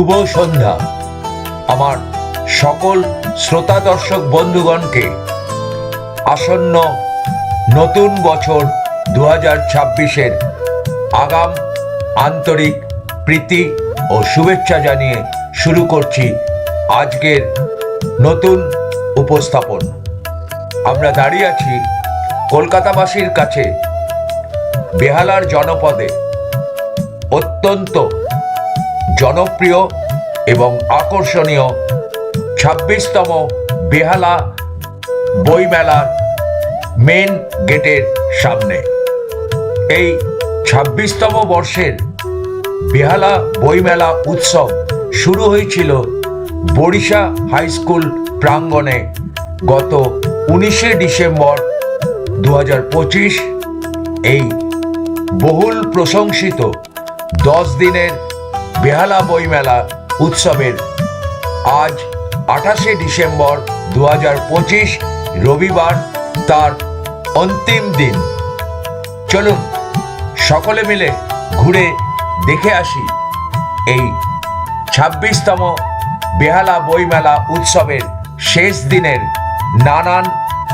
শুভ সন্ধ্যা। আমার সকল শ্রোতা দর্শক বন্ধুগণকে আসন্ন নতুন বছর 2026-এর আগাম আন্তরিক প্রীতি ও শুভেচ্ছা জানিয়ে শুরু করছি আজকের নতুন উপস্থাপন। আমরা দাঁড়িয়ে আছি কলকাতাবাসীর কাছে বেহালার জনপদে অত্যন্ত জনপ্রিয় এবং আকর্ষণীয় 26তম বেহালা বইমেলার মেন গেটের সামনে। এই 26তম বর্ষের বেহালা বইমেলা উৎসব শুরু হয়েছিল বরিশা হাই স্কুল প্রাঙ্গণে গত 19শে ডিসেম্বর 2025। এই বহুল প্রশংসিত 10 দিনের বেহালা বইমেলা উৎসবের আজ 28শে ডিসেম্বর 2025 রবিবার তার অন্তিম দিন। চলুন সকলে মিলে ঘুরে দেখে আসি এই 26তম বেহালা বইমেলা উৎসবের শেষ দিনের নানান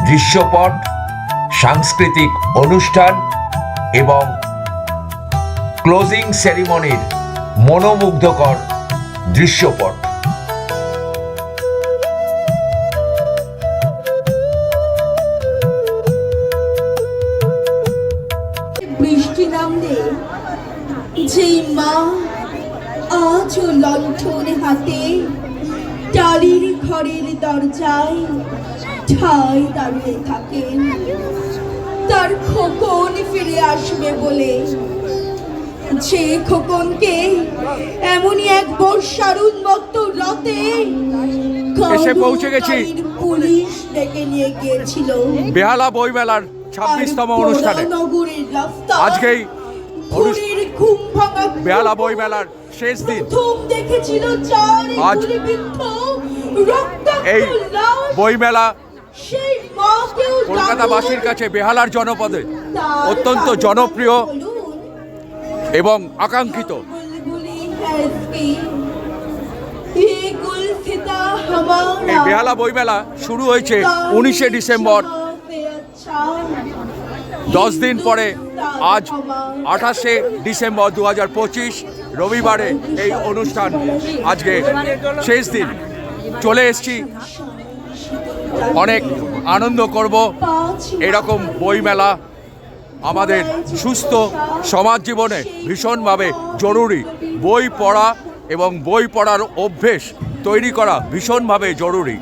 দৃশ্যপট, সাংস্কৃতিক অনুষ্ঠান এবং ক্লোজিং সেরিমনির মনোমুগ্ধকর দৃশ্যপট। বৃষ্টি নামলে যেই মা আজ লণ্ঠন হাতে টালির ঘরের দরজায় ঠাই দাঁড়িয়ে থাকেন, তার খোকন ফিরে আসবে বলে। যে খোকনকে এমনই এক বর্ষার উন্মত্ত রাতে এসে পৌঁছে গেছি পুলিশ ডেকে নিয়ে গিয়েছিল বেহালা বইমেলার 26তম অনুষ্ঠানে। আজকেই বেহালা বইমেলার শেষ দিন। আজ এই বইমেলা কলকাতাবাসীর কাছে বেহালার জনপদে অত্যন্ত জনপ্রিয় এবং আকাঙ্ক্ষিত। এই বেহালা বইমেলা শুরু হয়েছে 19শে ডিসেম্বর। 10 দিন পরে আজ 28শে ডিসেম্বর 2025 রবিবারে এই অনুষ্ঠান আজকে শেষ দিন। চলে এসছি, অনেক আনন্দ করব। এরকম বইমেলা আমাদের সুস্থ সমাজ জীবনে ভীষণভাবে জরুরি। বই পড়া এবং বই পড়ার অভ্যেস তৈরি করা ভীষণভাবে জরুরি।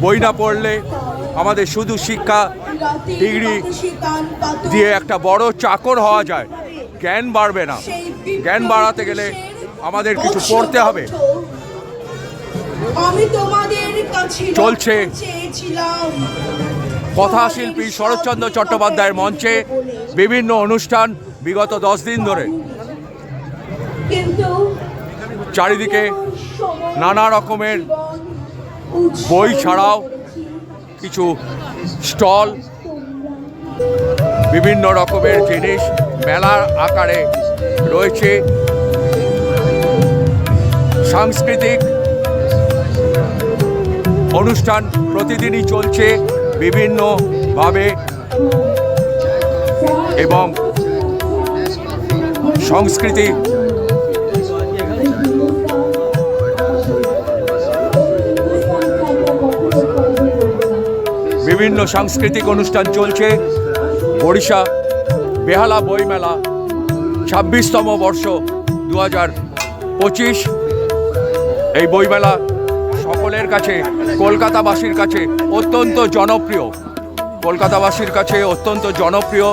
বই না পড়লে আমাদের শুধু শিক্ষা ডিগ্রি দিয়ে একটা বড় চাকর হওয়া যায়, জ্ঞান বাড়বে না। জ্ঞান বাড়াতে গেলে আমাদের কিছু পড়তে হবে। চলছে কথাশিল্পী শরৎচন্দ্র চট্টোপাধ্যায়ের মঞ্চে বিভিন্ন অনুষ্ঠান বিগত 10 দিন ধরে। চারিদিকে নানা রকমের বই ছাড়াও কিছু স্টল, বিভিন্ন রকমের জিনিস মেলার আকারে রয়েছে। সাংস্কৃতিক অনুষ্ঠান প্রতিদিনই চলছে বিভিন্নভাবে এবং সংস্কৃতি বিভিন্ন সাংস্কৃতিক অনুষ্ঠান চলছে। বরিশা বেহালা বইমেলা 26তম বর্ষ 2025। এই বইমেলা সকলের কাছে, কলকাতাবাসীর কাছে অত্যন্ত জনপ্রিয়। কলকাতাবাসীর কাছে অত্যন্ত জনপ্রিয়।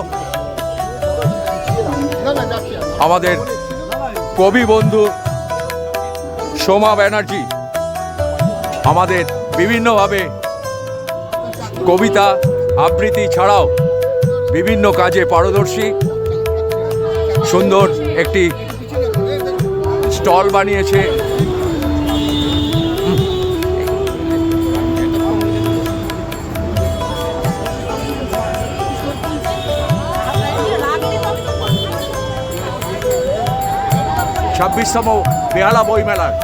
আমাদের কবি বন্ধু সোমা ব্যানার্জি আমাদের বিভিন্নভাবে কবিতা আবৃত্তি ছাড়াও বিভিন্ন কাজে পারদর্শী। সুন্দর একটি স্টল বানিয়েছে। 26তম বেহালা বইমেলার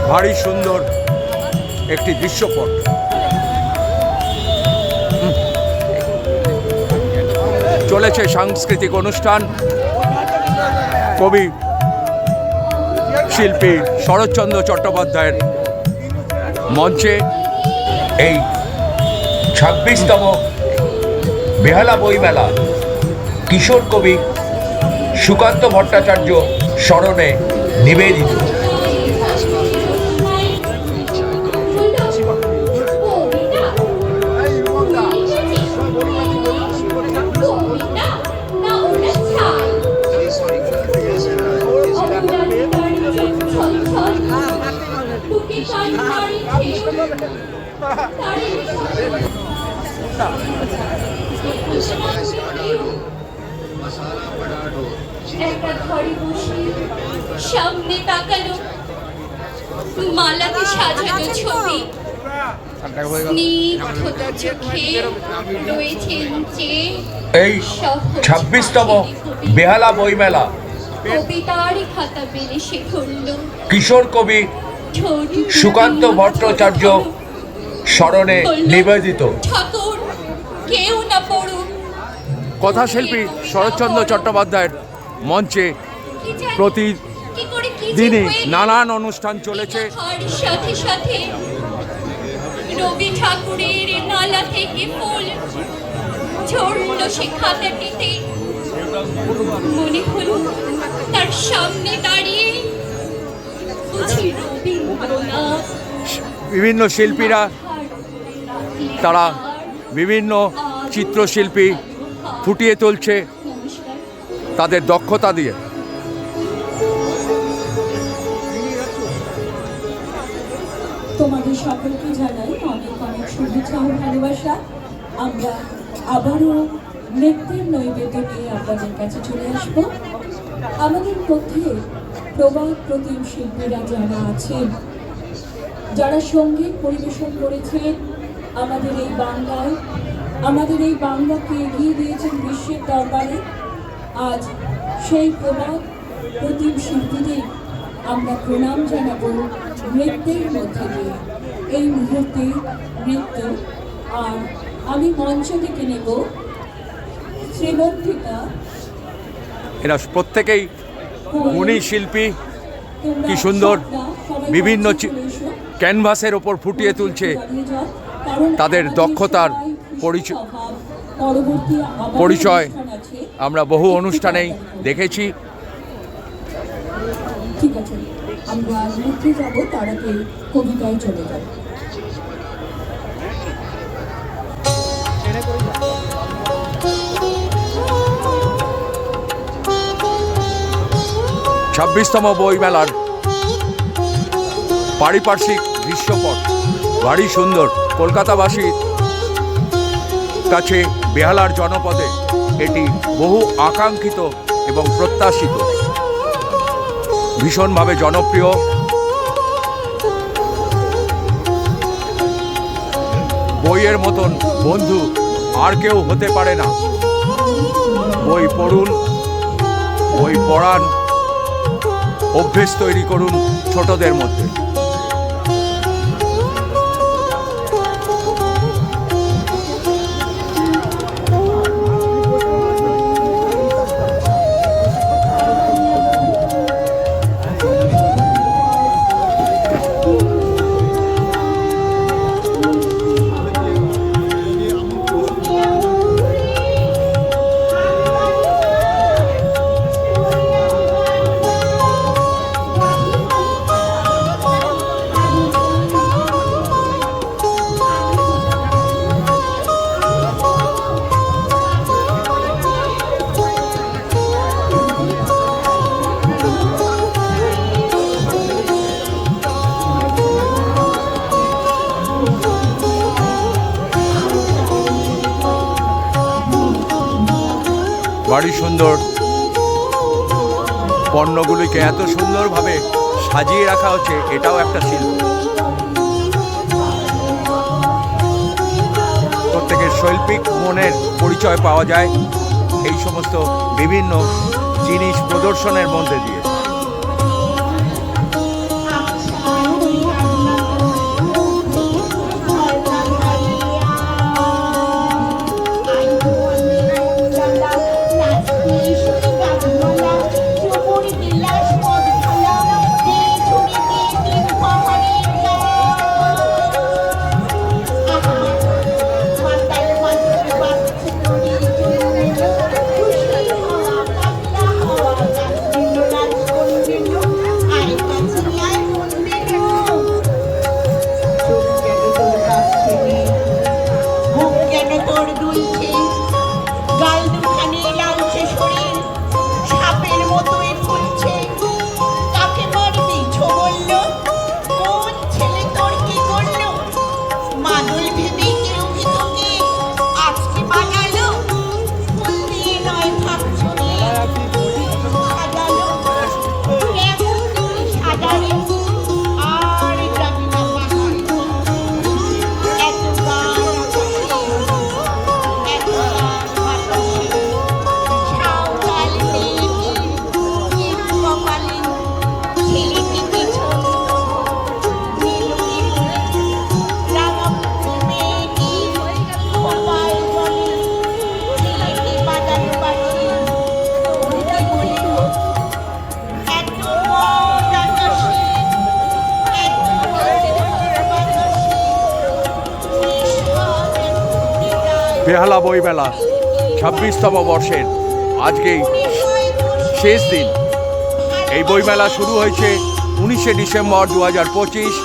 ভারী সুন্দর একটি দৃশ্যপট। চলেছে সাংস্কৃতিক অনুষ্ঠান। কবি শিল্পী শরৎচন্দ্র চট্টোপাধ্যায়ের মঞ্চে এই 26তম বেহালা বইমেলা কিশোর কবি সুকান্ত ভট্টাচার্য স্মরণে নিবেদিত। একটা ঘরে বসে সামনে তাকালো মালাতে সাজানো ছবি, স্নিগ্ধতা চোখে রয়েছেন যে এই 26তম বেহালা বইমেলা কবিতার খাতা বেড়ে সে ধরল কিশোর কবি সুকান্ত ভট্টাচার্য স্মরণে নিবেদিত। ঠাকুর কেউ না পড়ুক। কথাশিল্পী শরৎচন্দ্র চট্টোপাধ্যায়ের মঞ্চে কি জানি, কি করে কি যে প্রতিদিনই হয়ে গেল। নানান অনুষ্ঠান চলেছে। তার সাথে সাথে রবি ঠাকুরের নালা থেকে ফুল ঝরল সে খাতাটিতে। মনে হলো তার সামনে দাঁড়িয়ে বুঝি রবীন্দ্রনাথ। বিভিন্ন শিল্পীরা তারা বিভিন্ন চিত্রশিল্পী ফুটিয়ে তুলছে তাদের দক্ষতা দিয়ে। তোমাদের সকলকে জানাই অনেক অনেক শুভেচ্ছা ও ভালোবাসা। আমরা আবারও নৃত্যের নৈবেদ্য নিয়ে আপনাদের কাছে চলে আসবো। আমাদের মধ্যে প্রবাদ প্রতিম শিল্পীরা যারা আছেন, যারা সঙ্গীত পরিবেশন করেছেন আমাদের এই বাংলায়, আমাদের এই বাংলাকে এগিয়ে দিয়েছেন বিশ্বের দরবারে, আজ সেই প্রবাদ প্রতিম শিল্পীদের আমরা প্রণাম জানাবো নৃত্যের মধ্যে দিয়ে। এই মুহূর্তে নৃত্য, আর আমি মঞ্চ থেকে নেব শ্রীমন্তিকা। এরা প্রত্যেকেই গুণী শিল্পী, তোমরা কি সুন্দর সবাই বিভিন্ন মঞ্চে চলে এসো। ক্যানভাসের ওপর ফুটিয়ে তুলছে কারণ তাদের আমাদের দক্ষতার সবাই পরিচয়। স্বভাব, পরবর্তী আবার পরিচয় অনুষ্ঠান আছে। আমরা বহু অনুষ্ঠানেই দেখেছি। ঠিক আছে, আমরা নৃত্যে যাব, তার আগে কবিতায় চলে যাব। 26তম বইমেলার পারিপার্শ্বিক দৃশ্যপট ভারী সুন্দর। কলকাতাবাসীর কাছে বেহালার জনপদে এটি বহু আকাঙ্ক্ষিত এবং প্রত্যাশিত, ভীষণভাবে জনপ্রিয়। বইয়ের মতন বন্ধু আর কেউ হতে পারে না। বই পড়ুন, বই পড়ান, অভ্যেস তৈরি করুন ছোটদের মধ্যে। ভারী সুন্দর পণ্যগুলিকে এত সুন্দরভাবে সাজিয়ে রাখা হচ্ছে, এটাও একটা শিল্প। প্রত্যেকের শৈল্পিক মনের পরিচয় পাওয়া যায় এই সমস্ত বিভিন্ন জিনিস প্রদর্শনের মধ্যে দিয়ে। বেহালা বইমেলা 26তম বর্ষের আজকেই শেষ দিন। এই বইমেলা শুরু হয়েছে 19শে ডিসেম্বর 2025।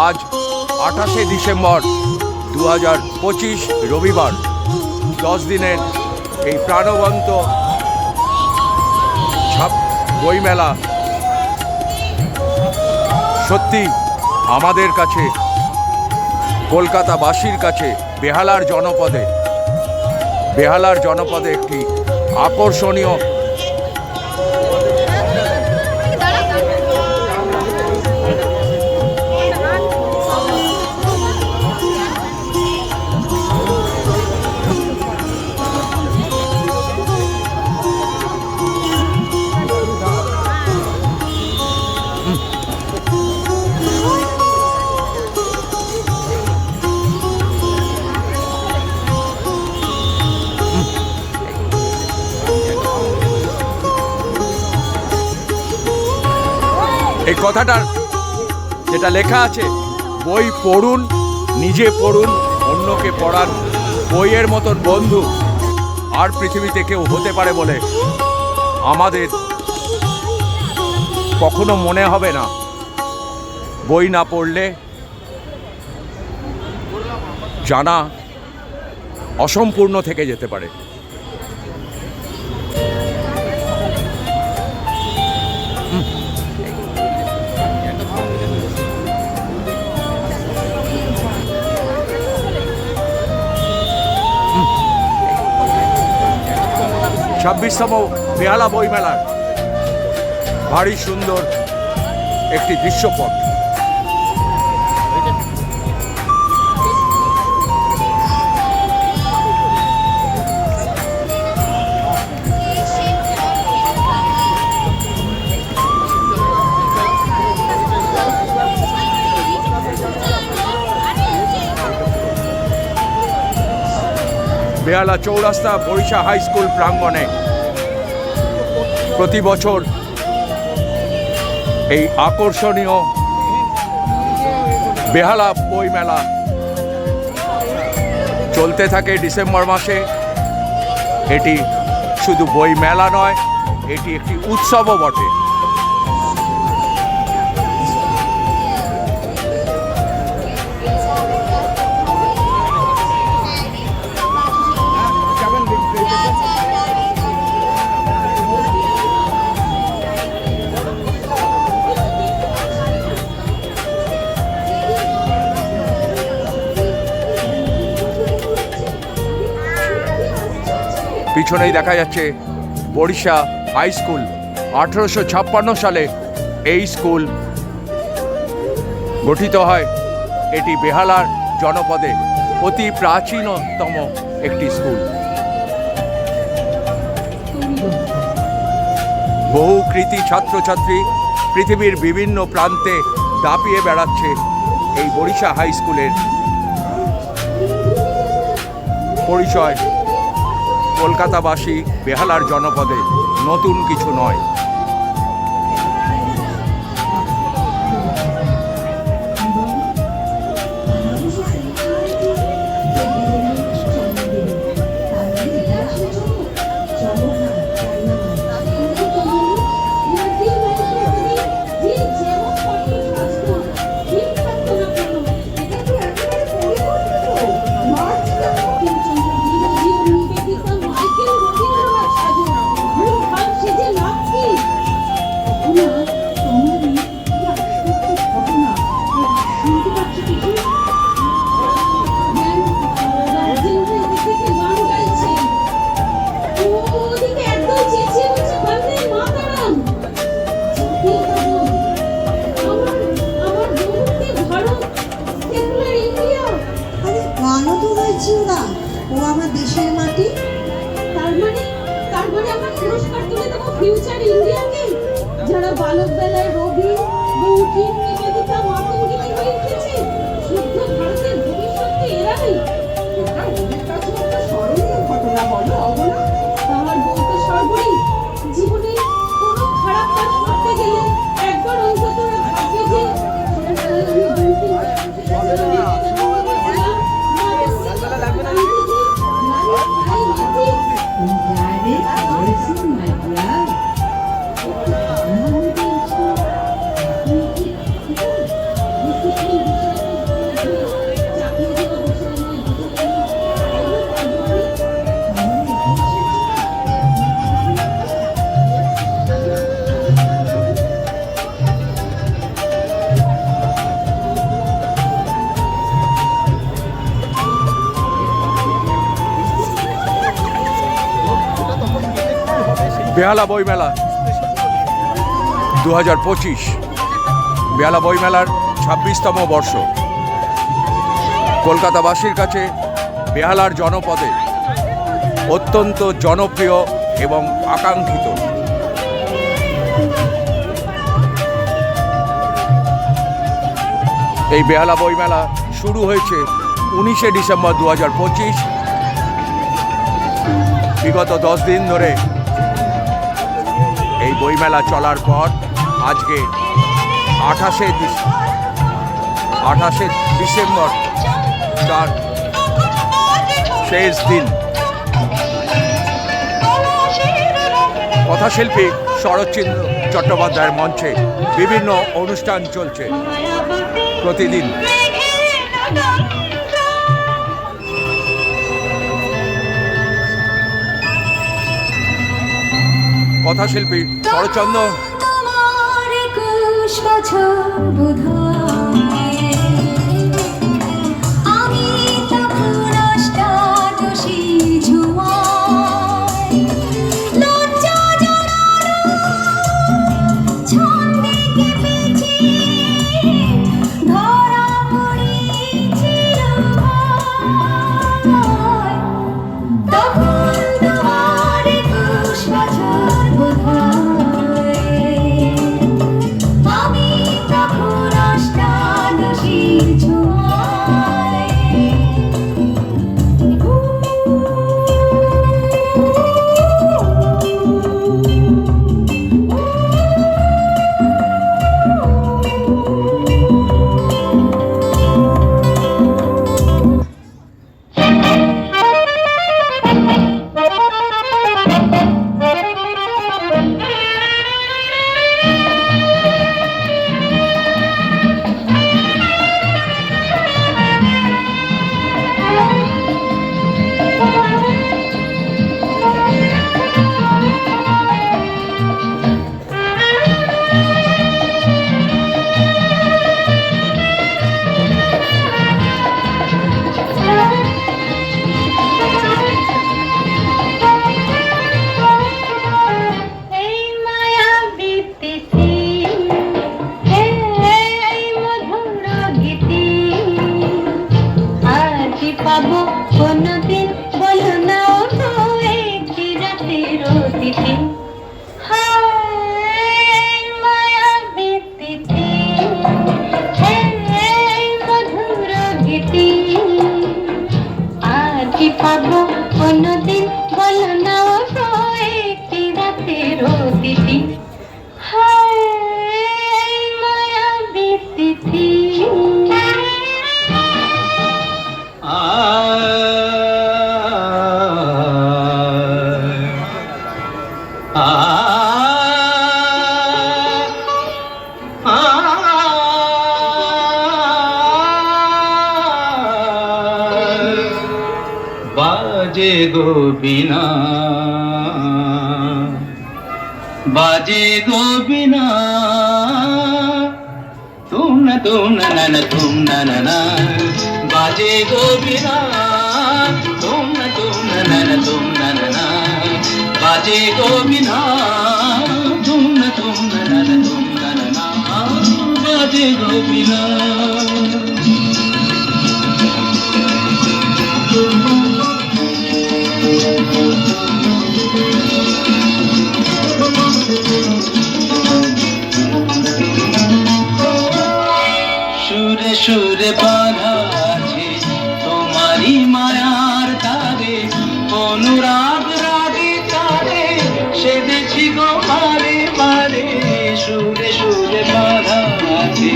আজ 28শে ডিসেম্বর 2025 রবিবার। 10 দিনের এই প্রাণবন্ত বইমেলা সত্যি আমাদের কাছে, কলকাতাবাসীর কাছে বেহালার জনপদে একটি আকর্ষণীয় এই কথাটার যেটা লেখা আছে, বই পড়ুন, নিজে পড়ুন, অন্যকে পড়ান। বইয়ের মতন বন্ধু আর পৃথিবীতে কেউ হতে পারে বলে আমাদের কখনো মনে হবে না। বই না পড়লে জানা অসম্পূর্ণ থেকে যেতে পারে। 26তম বেহালা বইমেলার ভারী সুন্দর একটি দৃশ্যপট। বেহালা চৌরাস্তা বরিশা হাই স্কুল প্রাঙ্গণে প্রতি বছর এই আকর্ষণীয় বেহালা বইমেলা চলতে থাকে ডিসেম্বর মাসে। এটি শুধু বই মেলা নয়, এটি একটি উৎসবও বটে। পিছনেই দেখা যাচ্ছে বরিশা হাই স্কুল। 1856 সালে এই স্কুল গঠিত হয়। এটি বেহালার জনপদে অতি প্রাচীনতম একটি স্কুল। বহু কৃতি ছাত্রছাত্রী পৃথিবীর বিভিন্ন প্রান্তে দাপিয়ে বেড়াচ্ছে এই বরিশা হাই স্কুলের পরিচয়। কলকাতাবাসী বেহালার জনপদে নতুন কিছু নয়। ও আমার দেশের মাটি। তার মানে আমরা পুরস্কার তুলে দেবো ফিউচার ইন্ডিয়াকে, যারা বালক বেলায় রবি, বঙ্কিম, নিবেদিতা, মাতঙ্গিনী হয়ে উঠেছে। শুদ্ধ ভারতের ভবিষ্যৎ এরাই। এটা ওদের কাছে একটা স্মরণীয় ঘটনা, বলো অবলা। তাহার বলতে সর্বই জীবনে কোনো খারাপ কাজ করতে গেলে একবার অন্তত ভাববে যে বেহালা বইমেলা 2025, বেহালা বইমেলার 26তম বর্ষ। কলকাতাবাসীর কাছে বেহালার জনপদে অত্যন্ত জনপ্রিয় এবং আকাঙ্ক্ষিত। এই বেহালা বইমেলা শুরু হয়েছে 19শে ডিসেম্বর 2025। বিগত 10 দিন ধরে এই বইমেলা চলার পর আজকে 28শে ডিসেম্বর তার শেষ দিন। কথাশিল্পী শরৎচন্দ্র চট্টোপাধ্যায়ের মঞ্চে বিভিন্ন অনুষ্ঠান চলছে প্রতিদিন। কথাশিল্পী শরৎচন্দ্র बाजे गो बिना तुम न तुम न बाजे गो बिना तुम न तुम न बाजे गो बिना तुम न बाजे गो बिना। সুরে সুরে বাঁধা আছে তোমারি মায়ার তারে, অনুরাগ রাগে তারে সেদেছি গো মারে মারে। সুরে সুরে বাঁধা আছে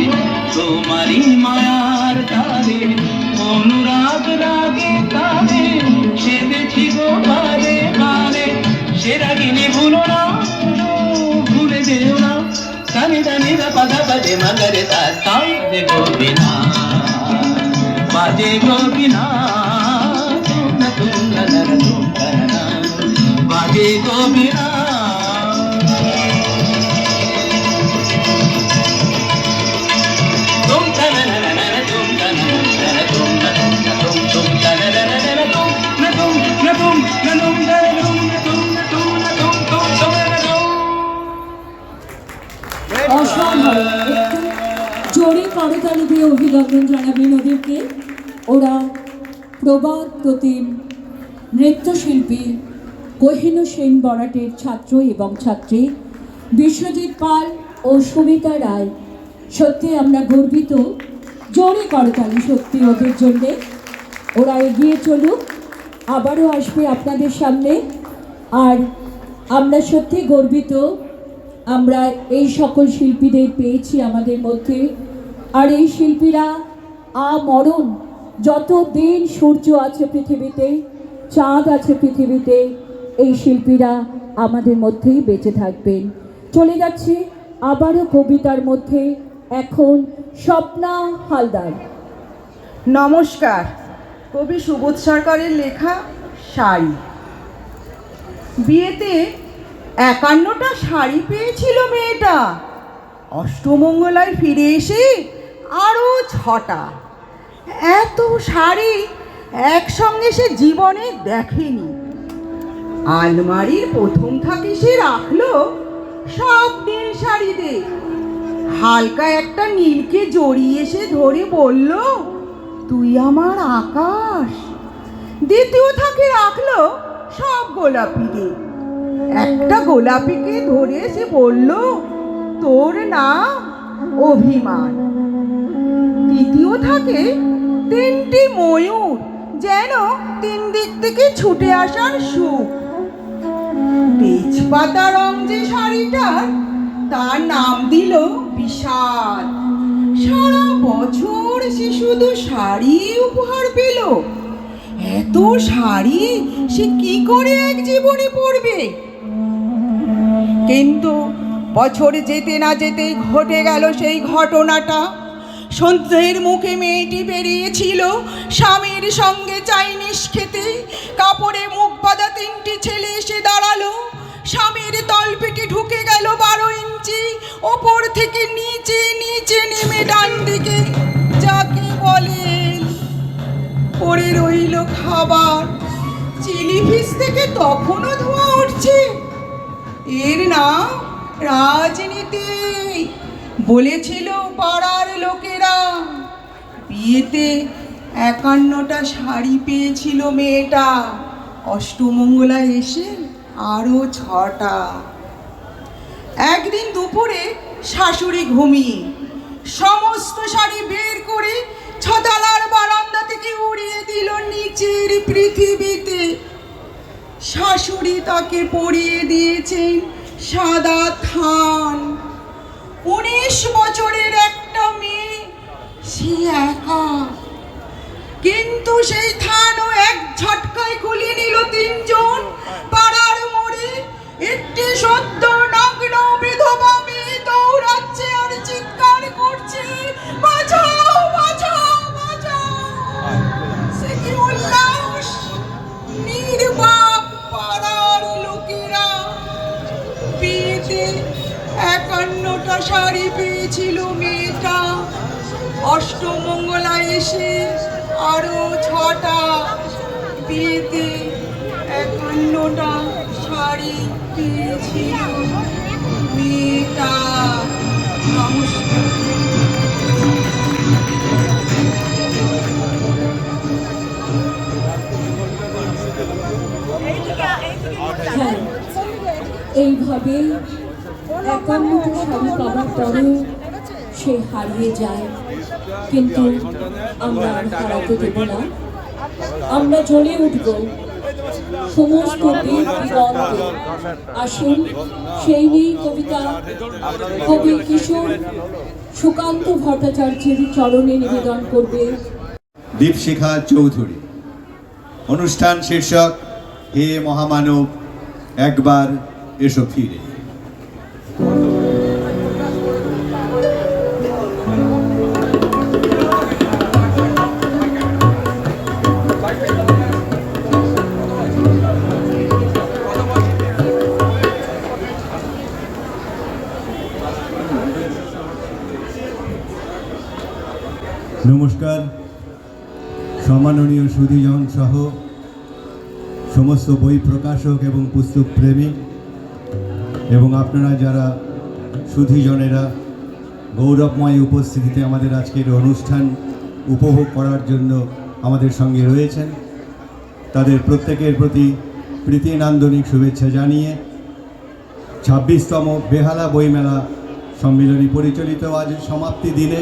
তোমারি মায়ার তারে, অনুরাগ রাগে তারে সেদেছি গো মারে মারে। সে রাগিনী ভুলো না, ভুলে যেও না, সানি দানি রা পাদা বাজে মগরে তা বাজে গো বিনা, বাজে গো বিনা তুম না বাজে গো বিনা। तुम জোরে করতালি দিয়ে অভিনন্দন জানাবেন ওদেরকে। ওরা প্রবাদ প্রতিম নৃত্যশিল্পী কোহিনূর সেন বরাটের ছাত্র এবং ছাত্রী বিশ্বজিৎ পাল ও সুমিতা রায়। সত্যি আমরা গর্বিত। জোরে করতালি সত্যি ওদের জন্যে। ওরা এগিয়ে চলুক, আবারও আসবে আপনাদের সামনে। আর আমরা সত্যি গর্বিত আমরা এই সকল শিল্পীদের পেয়েছি আমাদের মধ্যে। আর এই শিল্পীরা আমরণ, যত দিন সূর্য আছে পৃথিবীতে, চাঁদ আছে পৃথিবীতে, এই শিল্পীরা আমাদের মধ্যেই বেঁচে থাকবেন। চলে যাচ্ছি আবারও কবিতার মধ্যে। এখন স্বপ্না হালদার। নমস্কার। কবি সুবোধ সরকারের লেখা শাড়ি। বিয়েতে 51টা শাড়ি পেয়েছিল মেয়েটা, অষ্টমঙ্গলায় ফিরে এসে আরও 6টা। এত শাড়ি একসঙ্গে সে জীবনে দেখেনি। আলমারির প্রথম থাকি সে রাখলো সব নীল শাড়িদের। হালকা একটা নীলকে জড়িয়ে সে ধরে বলল, তুই আমার আকাশ। দ্বিতীয় থাকে রাখলো সব গোলাপিদের। একটা গোলাপিকে ধরে সে বলল, তোর নাম অভিমান। তৃতীয় থাকে 3টি ময়ূর, যেন 3 দিক থেকে ছুটে আসার সুখ। তেজপাতা রং যে শাড়িটার, তার নাম দিল বিষাদ। সারা বছর সে শুধু শাড়ি উপহার পেল। এত শাড়ি সে কি করে এক জীবনে পরবে? কিন্তু বছর যেতে না যেতে ঘটে গেল সেই ঘটনাটা। সন্ধ্যের মুখে মেয়েটি বেরিয়েছিল স্বামীর সঙ্গে চাইনিজ খেতে। কাপড়ে মুখ বাঁধা 3টি ছেলে এসে দাঁড়ালো। স্বামীর তলপেটে ঢুকে গেল 12 ইঞ্চি। ওপর থেকে নিচে নিচে নেমে ডান দিকে যাকে বলে পড়ে রইল খাবার। চিলি ফিশ থেকে তখনও ধোঁয়া উঠছে। এর নাম রাজনীতি বলেছিল পাড়ার লোকেরা। বিয়েতে 51টা শাড়ি পেয়েছিল মেয়েটা, অষ্টমঙ্গলায় এসে আরও 6টা। একদিন দুপুরে শাশুড়ি ঘুমিয়ে সমস্ত শাড়ি বের করে 6তলার বারান্দা থেকে উড়িয়ে দিল নিচের পৃথিবীতে। শাশুড়ি তাকে পরিয়ে দিয়েছেন সাদা থান। 19 বছরের একটা মেয়ে, সে একা। কিন্তু সেই থানও এক ঝটকায় খুলে নিল 3 জন। পাড়ার মোড়ে একটি সদ্য নগ্ন বিধবা মেয়ে দৌড়াচ্ছে আর চিৎকার করছে, বাঁচাও বাঁচাও বাঁচাও। সে কি উল্লাস! নির্বাক পাড়ার লোকেরা। বিয়েতে 51টা শাড়ি পেয়েছিল মেয়েটা, অষ্টমঙ্গলায় এসে আরও 6টা। বিয়েতে 51টা শাড়ি পেয়েছিল মেয়েটা। নমস্কার। হ্যাঁ, এইভাবে 51টা শাড়ি পাওয়ার পরেও সে হারিয়ে যায়। কিন্তু আমরা আর হারাতে দেব না। আমরা জ্বলে উঠব সমস্ত দিক দিগন্তে। আসুন সেই নিয়েই কবিতা কবি কিশোর সুকান্ত ভট্টাচার্যের চরণে নিবেদন করবে দীপশিখা চৌধুরী। অনুষ্ঠান শীর্ষক হে মহামানব একবার এসো ফিরে। নমস্কার। সম্মাননীয় সুধীজন সহ সমস্ত বই প্রকাশক এবং পুস্তক প্রেমী এবং আপনারা যারা সুধীজনেরা গৌরবময় উপস্থিতিতে আমাদের আজকের অনুষ্ঠান উপভোগ করার জন্য আমাদের সঙ্গে রয়েছেন। তাদের প্রত্যেকের প্রতি প্রীতি নান্দনিক শুভেচ্ছা জানিয়ে 26তম বেহালা বইমেলা সম্মেলনী পরিচালিত আজ সমাপ্তি দিনে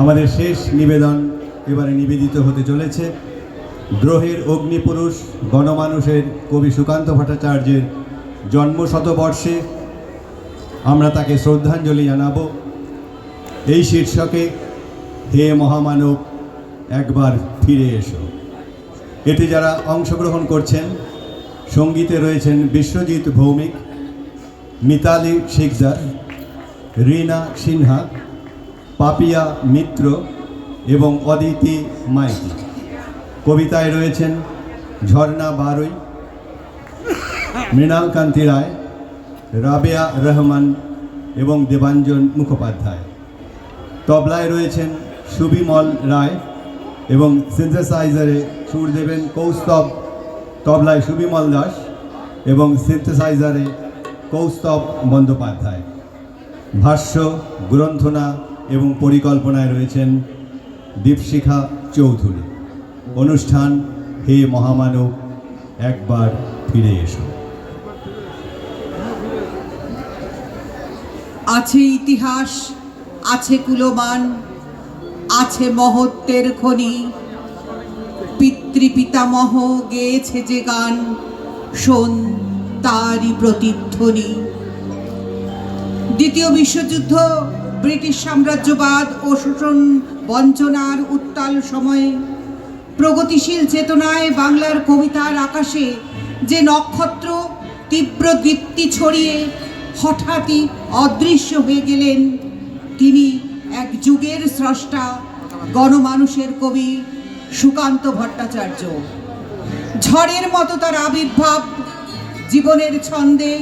আমাদের শেষ নিবেদন এবারে নিবেদিত হতে চলেছে দ্রোহের অগ্নিপুরুষ গণমানুষের কবি সুকান্ত ভট্টাচার্যের জন্মশতবর্ষে আমরা তাকে শ্রদ্ধাঞ্জলি জানাব এই শীর্ষকে হে মহামানব একবার ফিরে এসো। এতে যারা অংশগ্রহণ করছেন সঙ্গীতে রয়েছেন বিশ্বজিৎ ভৌমিক, মিতালি শিকদার, রীনা সিনহা, পাপিয়া মিত্র এবং অদিতি মাইতি। কবিতায় রয়েছেন ঝর্ণা বারুই, মৃণাল কান্তি রায়, রাবেয়া রহমান এবং দেবাঞ্জন মুখোপাধ্যায়। তবলায় রয়েছেন সুবিমল রায় এবং সিনথেসাইজারে সুর দেবেন কৌস্তব, তবলায় সুবিমল দাস এবং সিনথেসাইজারে কৌস্তব বন্দ্যোপাধ্যায়। ভাষ্য, গ্রন্থনা এবং পরিকল্পনায় রয়েছেন দীপশিখা চৌধুরী। অনুষ্ঠান হে মহামানব একবার ফিরে এসো। আছে ইতিহাস, আছে কুলমান, আছে মহত্বের খনি, পিতৃপিতামহ গেয়েছে যে গান, শোন তারই প্রতিধ্বনি। দ্বিতীয় বিশ্বযুদ্ধ, ব্রিটিশ সাম্রাজ্যবাদ ও শোষণ বঞ্চনার উত্তাল সময়ে প্রগতিশীল চেতনায় বাংলার কবিতার আকাশে যে নক্ষত্র তীব্র দীপ্তি ছড়িয়ে হঠাৎই অদৃশ্য হয়ে গেলেন, তিনি এক যুগের স্রষ্টা, গণমানুষের কবি সুকান্ত ভট্টাচার্য। ঝড়ের মতো তার আবির্ভাব জীবনের ছন্দে,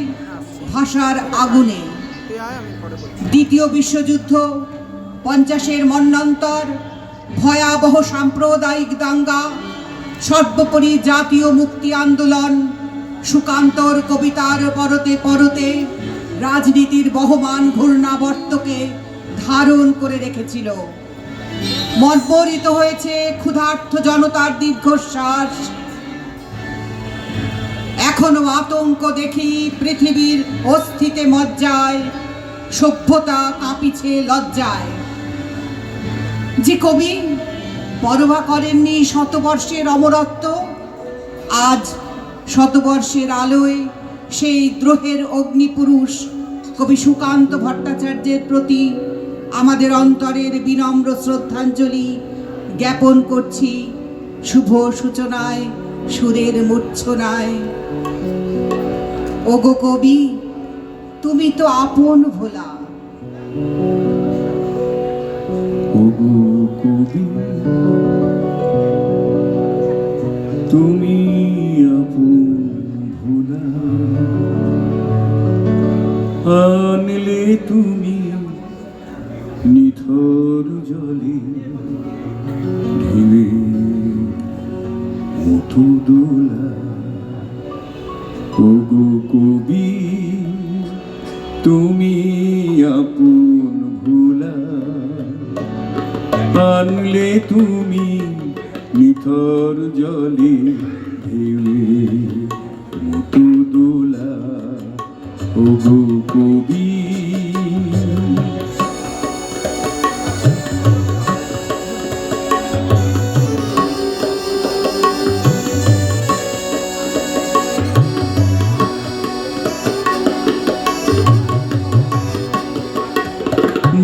ভাষার আগুনে। দ্বিতীয় বিশ্বযুদ্ধ, 50-এর মন্বন্তর, ভয়াবহ সাম্প্রদায়িক দাঙ্গা, সর্বোপরি জাতীয় মুক্তি আন্দোলন সুকান্তর কবিতার পরতে পরতে রাজনীতির বহমান ঘূর্ণাবর্তকে ধারণ করে রেখেছিল। মর্মরিত হয়েছে ক্ষুধার্ত জনতার দীর্ঘশ্বাস। এখনো আতঙ্ক দেখি পৃথিবীর অস্থিতে মজ্জায়, সভ্যতা কাঁপিছে লজ্জায়। যে কবি পরোয়া করেননি শতবর্ষের অমরত্ব, আজ শতবর্ষের আলোয় সেই দ্রোহের অগ্নিপুরুষ কবি সুকান্ত ভট্টাচার্যের প্রতি আমাদের অন্তরের বিনম্র শ্রদ্ধাঞ্জলি জ্ঞাপন করছি শুভ সূচনায়, সুরের মূর্ছনায়। ওগো কবি, তুমি তো আপন ভোলা। ওগো কবি, তুমি আপন ভোলা, আনলে তুমি নিথর জলে ঢেলে মতো দোলা। ওগো কবি, তুমি আপন ভোলা, আনলে তুমি নিথর জলে ঢেলে মতো দোলা। ওগো কবি,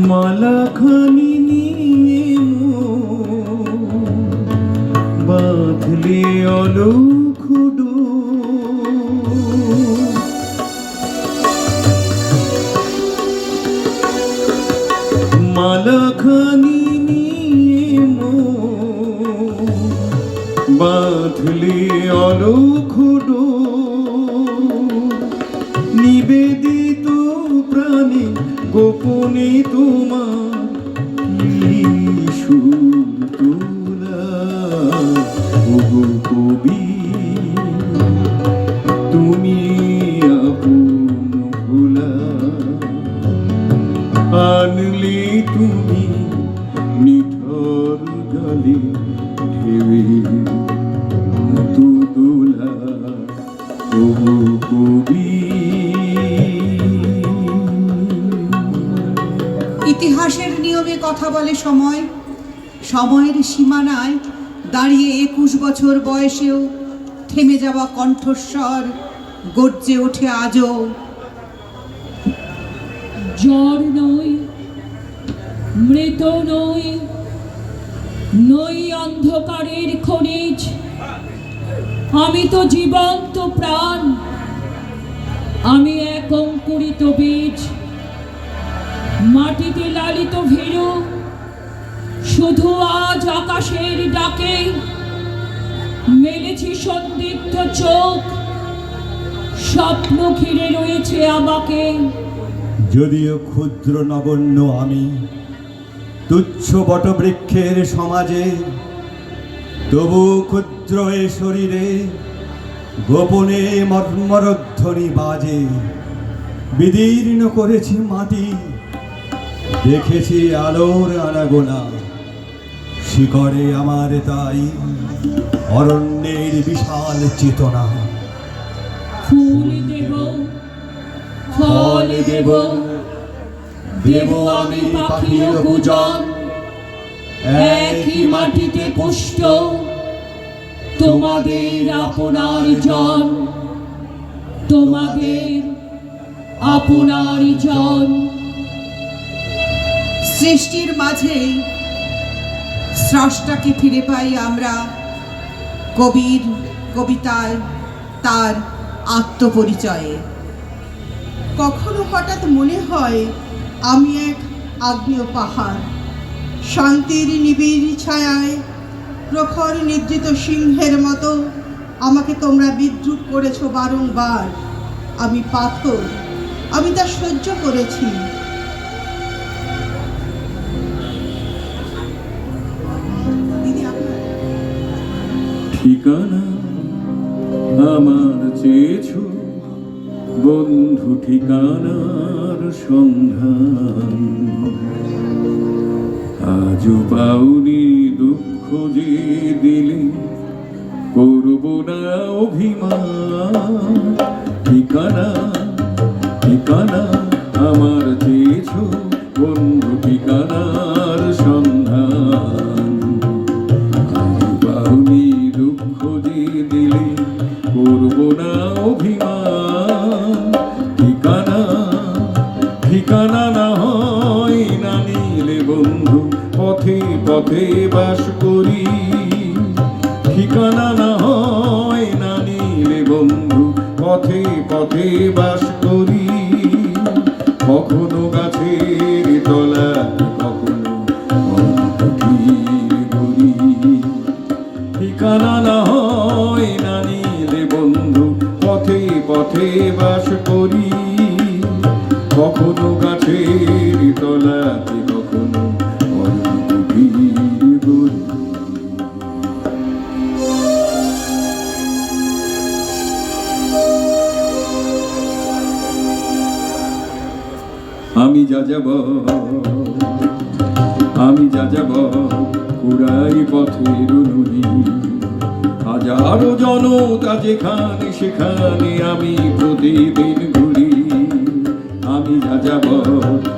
মালাখানি নিয়ে বাঁধলে অলৌখ ডোর। মালাখানি নিয়ে বাঁধলে অলৌখ ডোর। নিবেদিত প্রাণে গোপনে তোমার কি সুর তোলা। ওগো কবি, তুমি আপন ভোলা, আনলে তুমি নিঠর জলে ঢেবে তু দোলা ও কবি। ইতিহাসের নিয়মে কথা বলে সময়, সময়ের সীমানায় দাঁড়িয়ে 21 বছর বয়সেও থেমে যাওয়া কণ্ঠস্বর গর্জে ওঠে আজও। জ্বর নই, মৃত নই, নই অন্ধকারের খনিজ, আমি তো জীবন্ত প্রাণ, আমি এক অঙ্কুরিত বীজ, মাটিতে লালিত ভীরু, শুধু আজ আকাশের ডাকে মেলেছি সন্দিগ্ধ চোখ, স্বপ্ন ঘিরে রয়েছে আমাকে। যদিও ক্ষুদ্র নগণ্য আমি তুচ্ছ বটবৃক্ষের সমাজে, তবু ক্ষুদ্র এ শরীরে গোপনে মর্মরধ্বনি বাজে। বিদীর্ণ করেছি মাটি, দেখেছি আলোর আনাগোনা, শিকড়ে আমার তাই অরণ্যের বিশাল চেতনা। ফুল দেব, ফল দেব, দেব আমি পাখির পূজন, একই মাটিতে পুষ্ট তোমাদের আপনার জন, তোমাদের আপনার জন। সৃষ্টির মাঝে স্রষ্টাকে ফিরে পাই আমরা, কবির কবিতায় তার আত্মপরিচয়ে। কখনো হঠাৎ মনে হয় আমি এক আগ্নেয় পাহাড়, শান্তির নিবিড় ছায়ায় প্রখর নিদ্রিত সিংহের মতো আমাকে তোমরা বিদ্রুপ করেছো বারংবার। আমি পাথর, আমি তা সহ্য করেছি। ঠিকানা আমার চেয়েছো বন্ধু, ঠিকানার সন্ধান আজও পাওনি, দুঃখ যে দিলে করব না অভিমান। ঠিকানা ঠিকানা আমার চেয়েছো বন্ধু, ঠিকানার সন্ধান আজও পাওনি, দুঃখ যে দিলে করব না অভিমান। ঠিকানা ঠিকানা না হয় না নিলে বন্ধু, পথে পথে বাস করি। ঠিকানা না হয় না নিলে বন্ধু, পথে পথে বাস করি। কখনো গাছের তলা, কখনো গড়ি। ঠিকানা না হয় না নিলে বন্ধু, পথে পথে বাস করি। কখনো গাছের তলাতে, কখনো গভীর গড়ি। আমি যা যাব, আমি যা যাব কুড়াই পথের নুড়ি। হাজারো জনতা যেখানে সেখানে আমি প্রতিদিন ঘুরি। আমি যা যাব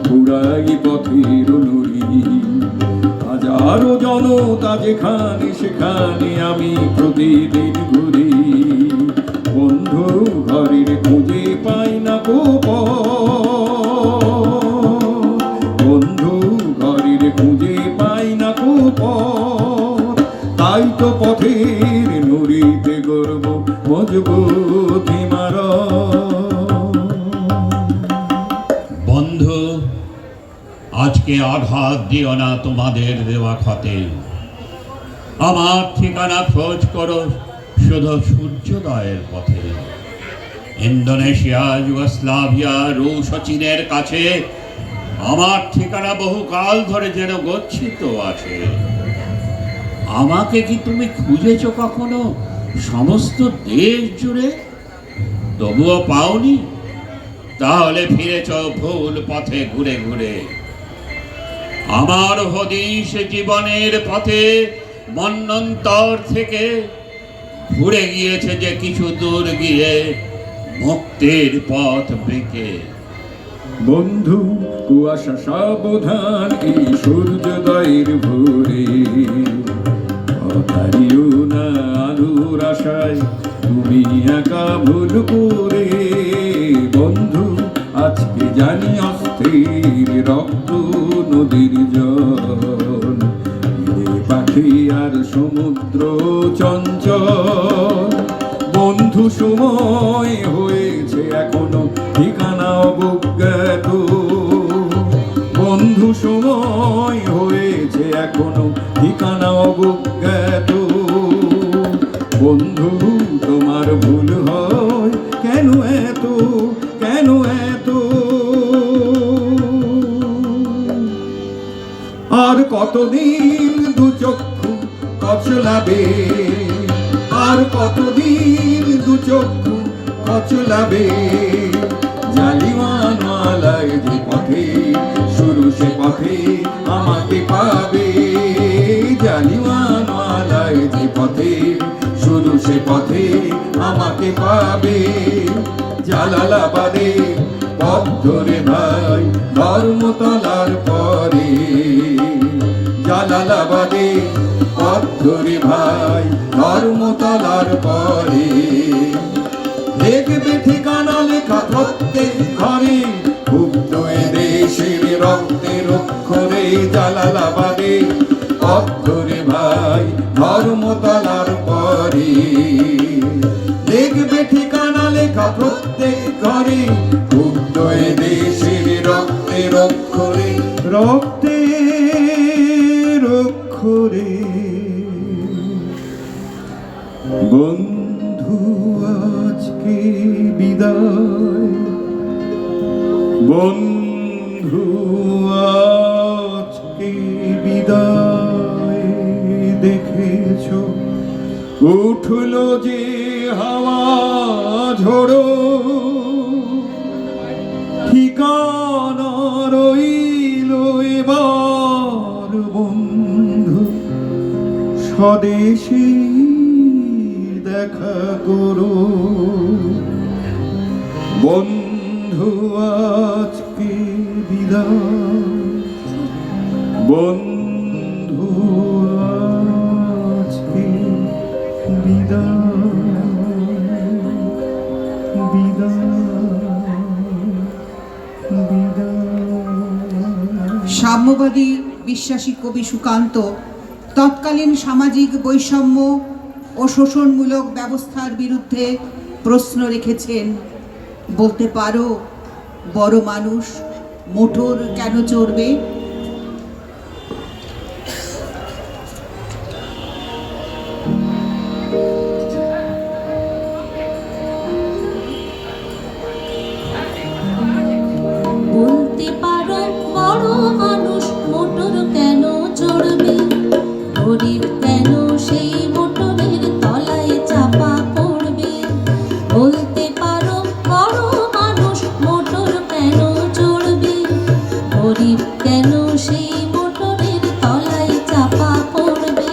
কুড়াই পথের নুড়ি। হাজারো জনতা যেখানে সেখানে আমি প্রতিদিন ঘুরি। বন্ধু ঘরের খুঁজে পাই না বন্ধু ঘরের খুঁজে পাই না তাই তো পথের নুড়িতে গর্ব মজবুত ইমারত। বন্ধু, আজকে আঘাত দিও না তোমাদের দেওয়া ক্ষতে। আমার ঠিকানা খোঁজ করো শুধু সূর্যোদয়ের পথে। ইন্দোনেশিয়া, যুগোস্লাভিয়া, রুশ ও চীনের কাছে আমার ঠিকানা বহুকাল ধরে যেন গচ্ছিত আছে। আমাকে কি তুমি খুঁজেছো কখনো সমস্ত দেশ জুড়ে, তবুও পাওনি? তাহলে ফিরেছ ভুল পথে ঘুরে ঘুরে। আমার হদিশ জীবনের পথে মন্বন্তর থেকে ঘুরে গিয়েছে যে কিছু দূর গিয়ে মুক্তির পথ বেঁকে। বন্ধু কুয়াশা সাবধান এই সূর্যোদয়ের ভোরে, হতারিও না আলোর আশায় তুমি একা ভুল করে। বন্ধু আজকে জানি অস্থির রক্ত নদীর জল, পাখি আর সমুদ্র চঞ্চল। বন্ধু সময় হয়েছে এখনো ঠিকানা অবজ্ঞাত, বন্ধু সময় হয়েছে এখনো ঠিকানা অবজ্ঞাত। বন্ধু তোমার ভুল হয় কেন এত, কেন এত? আর কতদিন দু চক্ষু কচলাবে, আর কতদিন দু চক্ষু কচলাবে? জালিওয়ানওয়ালায় যে পথে শুরু সে পথে আমাকে পাবে। জালিওয়ানওয়ালায় যে পথে শুরু সে পথে আমাকে পাবে। জালালাবাদে পথ ধরে ভাই ধর্মতলার পরে, জালালাবাদে পথ ধরে ভাই ধর্মতলার পরে। দেখবে ঠিকানা লেখা প্রত্যেক ঘরে, ক্ষুব্ধ এ দেশের রক্তের অক্ষরে। জালালাবাদে পথ ধরে ভাই ধর্মতলার পরে। দেখবে ঠিকানা লেখা প্রত্যেক ঘরে, ক্ষুব্ধ এ দেশের রক্তের অক্ষরে, রক্তের অক্ষরে। বন্ধু আজকে বিদায়, বন্ধু আজকে বিদায়। দেখেছো উঠলো যে হাওয়া ঝোড়ো, ঠিকানা রইল এবার বন্ধু স্বদেশী দেখা করো। বন্ধু আজকে বিদায়, বন্ধু আজকে বিদায়, বিদায়। সাম্যবাদী বিশ্বাসী কবি সুকান্ত তৎকালীন সামাজিক বৈষম্য ও শোষণমূলক ব্যবস্থার বিরুদ্ধে প্রশ্ন রেখেছেন। বলতে পারো বড় মানুষ মোটর কেন চড়বে? বলতে পারো বড় মানুষ মোটর কেন চড়বে, গরিব কেন সেই মোটরের তলায় চাপা পড়বে। বলতে পারো বড় মানুষ মোটর কেন চড়বে, গরিব কেন সেই মোটরের তলায় চাপা পড়বে।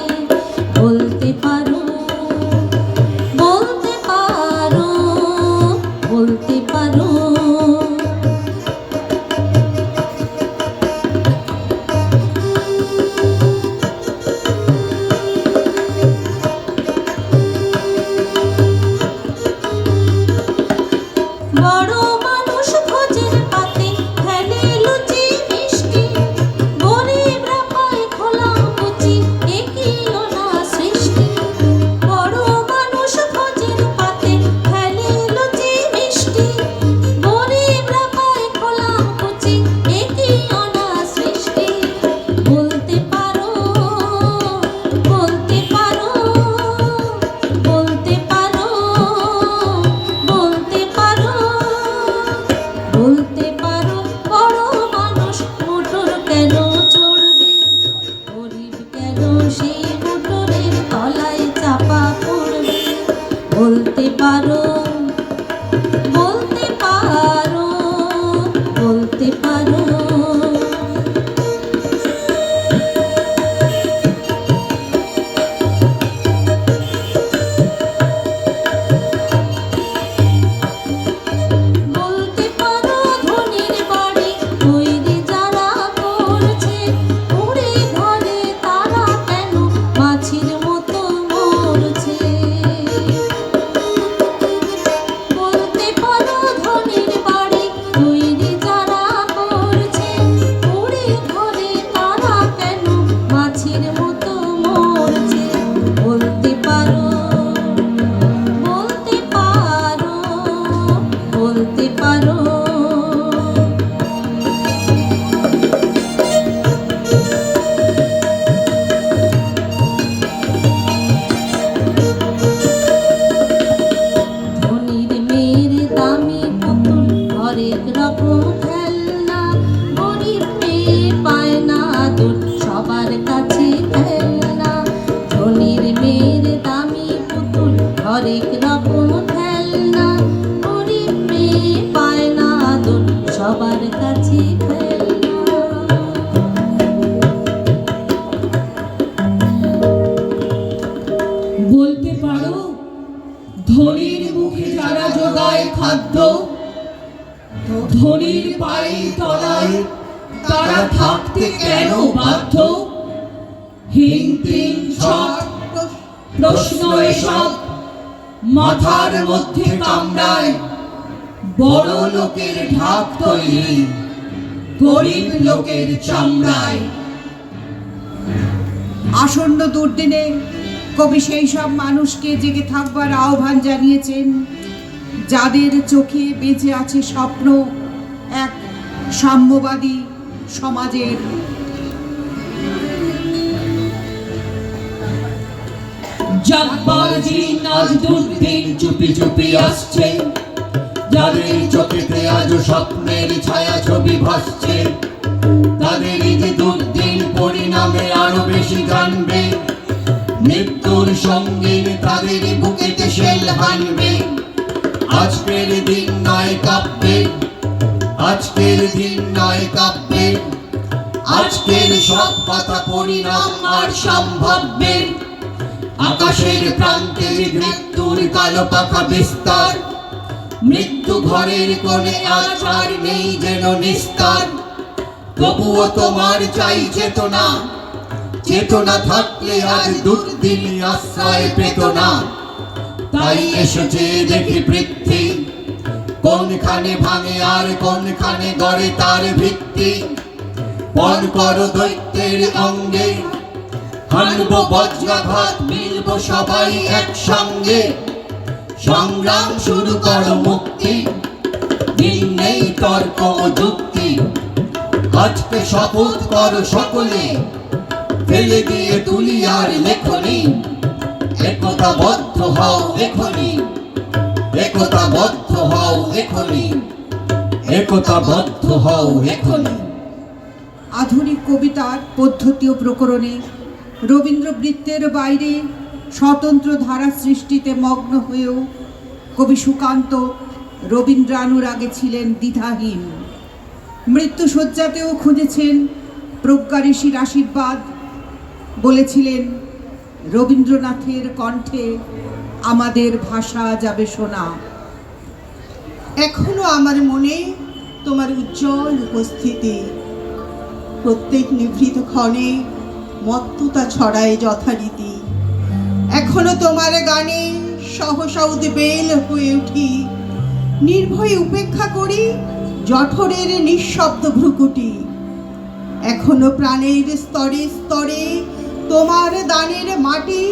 বলতে পারো, বলতে পারো, বলতে পারো। বড় মানুষ ভোজের পাতে ফেলে লুচি মিষ্টি, গরিবরা পায় খোলা কুচি, একই ওনা সৃষ্টি। বড় মানুষ ভোজের পাতে ফেলে লুচি মিষ্টি, গরিবরা পায় খোলা কুচি, একই ওনা সৃষ্টি। বলতে পারো, বলতে পারো, বলতে পারো, বলতে পারো। বলতে পারো বড় মানুষ মোটর কেন চড়বে, গরিব কেন সেই মোটরের তলায় চাপা পড়বে। বলতে পারো, বলতে পারো, বলতে পারো। কেন বাধ্য? হিং তিং ছট প্রশ্ন এসব মাথার মধ্যে কামড়ায়। বড় লোকের ঢাক তৈরি, গরিব লোকের চামড়ায়। আসন্ন দুর্দিনে কবি সেই সব মানুষকে জেগে থাকবার আহ্বান জানিয়েছেন যাদের চোখে বেঁচে আছে স্বপ্ন এক সাম্যবাদী সমাজের। জব্বার দিন আজ দুর্দিন চুপি চুপি আসছে, যাদের চোখেতে আজ স্বপ্নের ছায়া ছবি ভাসছে, তাদেরই যে দুর্দিন পরিণামে আরো বেশি জানবে। মৃত্যুর সঙ্গীন তাদেরই বুকেতে শেল হানবে। আজকের দিন নয় কাব্যে, আজকের দিন নয় কাব্যে, আজকের সব কথা পরিণাম আর সম্ভাব্যের। আকাশের প্রান্তে মৃত্যুর কালো পাখা বিস্তার, মৃত্যু ঘরের কোণে আজ আর নেই যেন নিস্তার। তবুও তোমার চাই চেতনা, চেতনা থাকলে আজ দুর্দিন আশ্রয় পেত না। তাই এসেছে দেখি পৃথ্বী, কোনখানে ভাঙে আর কোনখানে গড়ে তার ভিত্তি। পণ করো দৈত্যের অঙ্গে, হানব বজ্রাঘাত, মিলব সবাই একসঙ্গে। সংগ্রাম শুরু করো মুক্তি, দিন নেই তর্ক ও যুক্তি। আজকে শপথ করো সকলে, ফেলে দিয়ে তুলি আর লেখনি। একতাবদ্ধ হও এখনি, একতাবদ্ধ হও এখনি, একতাবদ্ধ হও এখনি। আধুনিক কবিতার পদ্ধতি ও প্রকরণে রবীন্দ্র বৃত্তের বাইরে স্বতন্ত্র ধারা সৃষ্টিতে মগ্ন হয়েও কবি সুকান্ত রবীন্দ্রানুরাগে ছিলেন দ্বিধাহীন। মৃত্যুশয্যাতেও খুঁজেছেন প্রজ্ঞা ঋষির আশীর্বাদ। বলেছিলেন, রবীন্দ্রনাথের কণ্ঠে আমাদের ভাষা যাবে শোনা। এখনো আমার মনে তোমার উজ্জ্বল উপস্থিতি, প্রত্যেক নিভৃত ক্ষণে মত্ততা ছড়ায় যথারীতি। এখনো তোমার গানে সহসা উদ্বেল হয়ে উঠি, নির্ভয়ে উপেক্ষা করি জঠরের নিঃশব্দ ভ্রুকুটি। এখনো প্রাণের স্তরে স্তরে তোমার দানের মাটি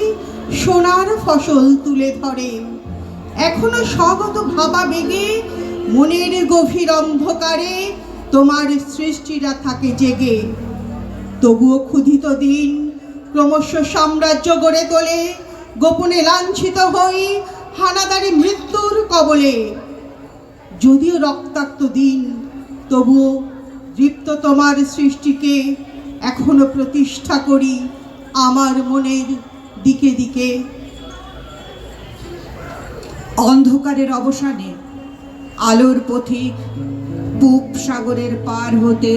সোনার ফসল তুলে ধরে। এখনো স্বগত ভাবা বেগে মনের গভীর অন্ধকারে তোমার সৃষ্টিরা থাকে জেগে। তবুও ক্ষুধিত দিন ক্রমশ সাম্রাজ্য গড়ে তোলে, গোপনে লাঞ্ছিত হই হানাদারি মৃত্যুর কবলে। যদিও রক্তাক্ত দিন, তবুও দৃপ্ত তোমার সৃষ্টিকে এখনো প্রতিষ্ঠা করি আমার মনের দিকে দিকে। অন্ধকারের অবসানে আলোর পথিক পূব সাগরের পার হতে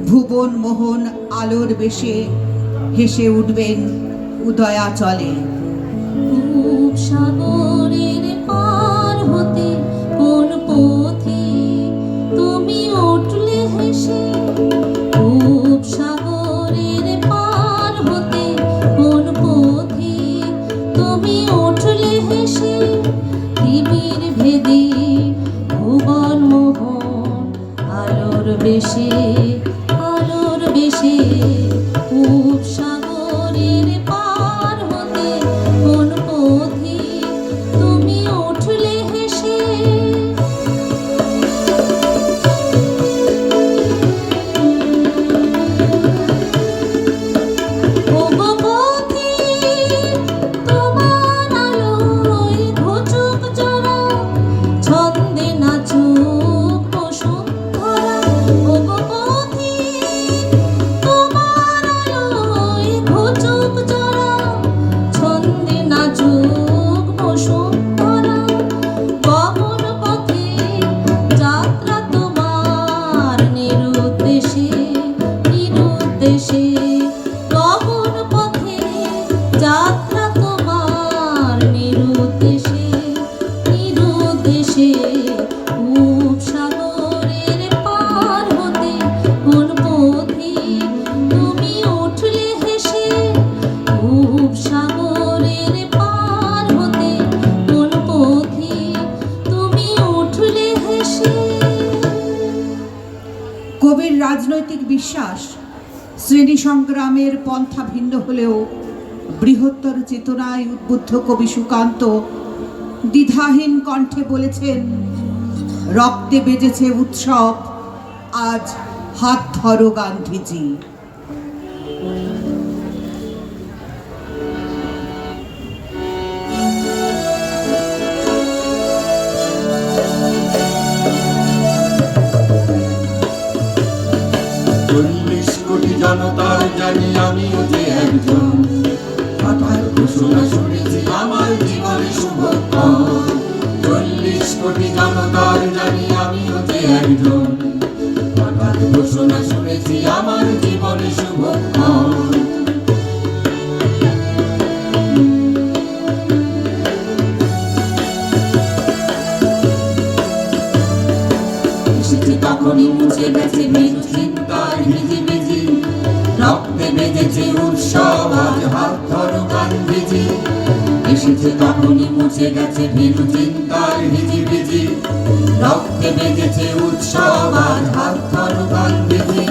ভুবন মোহন আলোর বেশে হেসে উঠবেন উদয়াচলে। পূব সাগরের পার হতে কোন পথে তুমি উঠলে হেসে? পূব সাগরের পার হতে কোন পথে তুমি উঠলে হেসে? তিমির ভেদে ভুবন মোহন আলোর বেশে, আলোর বেশে। পূব সাগরের পার হতে কোন পথে তুমি উঠলে হেসে? ও গো পথি, তোমার আলোয় ঘুচুক জরা, ছন্দে নাচুক বসুন্ধরা। ও গো বিশ্বাস শ্রেণী সংগ্রামের পন্থা ভিন্ন হলেও বৃহত্তর চেতনায় উদ্বুদ্ধ কবি সুকান্ত দ্বিধাহীন কণ্ঠে বলেছেন, রক্তে বেজেছে উৎসব, আজ হাত ধরো গান্ধীজি। কোটি জনতার জানি আমিও যে একজন, হঠাৎ ঘোষণা শুনেছি আমার জীবনে শুভক্ষণ। 40 কোটি জনতার জানি আমিও যে একজন, হঠাৎ ঘোষণা শুনেছি আমার জীবনে শুভক্ষণ। তখনই মুছে গেছে মৃদু চিন্তার হিজিবিজি, রক্তে বেজেছে উৎসব, আজ হাত ধরো গান্ধীজি। এসেছে তখনই মুছে গেছে মৃদু চিন্তার হিজিবিজি, রক্তে বেজেছে উৎসব, আজ হাত ধরো গান্ধীজি।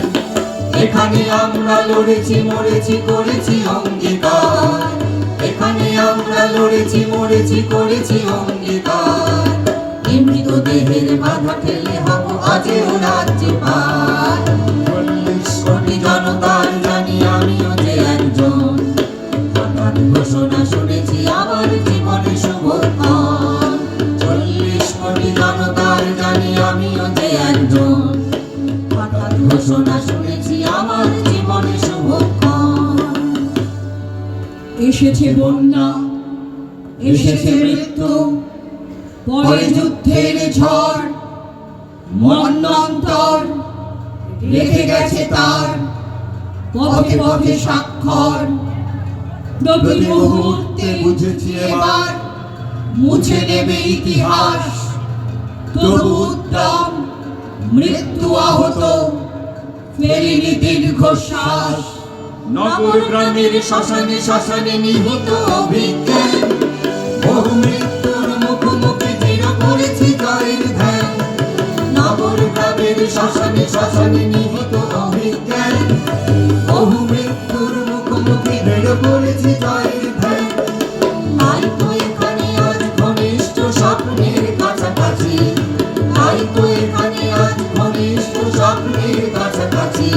এখানে আমরা লড়েছি মরেছি করেছি অঙ্গীকার, এখানে আমরা লড়েছি মরেছি করেছি অঙ্গীকার। মৃত দেহের বাধা ঠেলে হব আজও রাজ্যে পার। 40 কোটি জনতার জানি আমিও যে একজন, হঠাৎ ঘোষণা শুনেছি আমার জীবনে শুভক্ষণ। 40 কোটি জনতার জানি আমিও যে একজন, হঠাৎ ঘোষণা শুনেছি আমার জীবনে শুভক্ষণ। এসেছে বন্যা, এসেছে মৃত্যু, পরে যুদ্ধের ঝড়, মন্বন্তর রেখে গেছে তার পথে পথে স্বাক্ষর। প্রতি মুহূর্তে বুঝেছি এবার মুছে নেবে ইতিহাস। তবু উদ্যম মৃত্যু আহত, ফেরিনি দীর্ঘশ্বাস। নগর গ্রামের শ্মশানে শ্মশানে নিহিত অভিজ্ঞান, বহু মৃত্যুর মুখোমুখি দৃঢ় করেছি জয়ের ধ্যান। নগর গ্রামের শ্মশানে শ্মশানে নিহিত অভিজ্ঞান, বহু মৃত্যুর মুখোমুখি দৃঢ় করেছি জয়ের ধ্যান। তাই তো এখানে আজ ঘনিষ্ঠ স্বপ্নের কাছাকাছি, তাই তো এখানে আজ ঘনিষ্ঠ স্বপ্নের কাছাকাছি।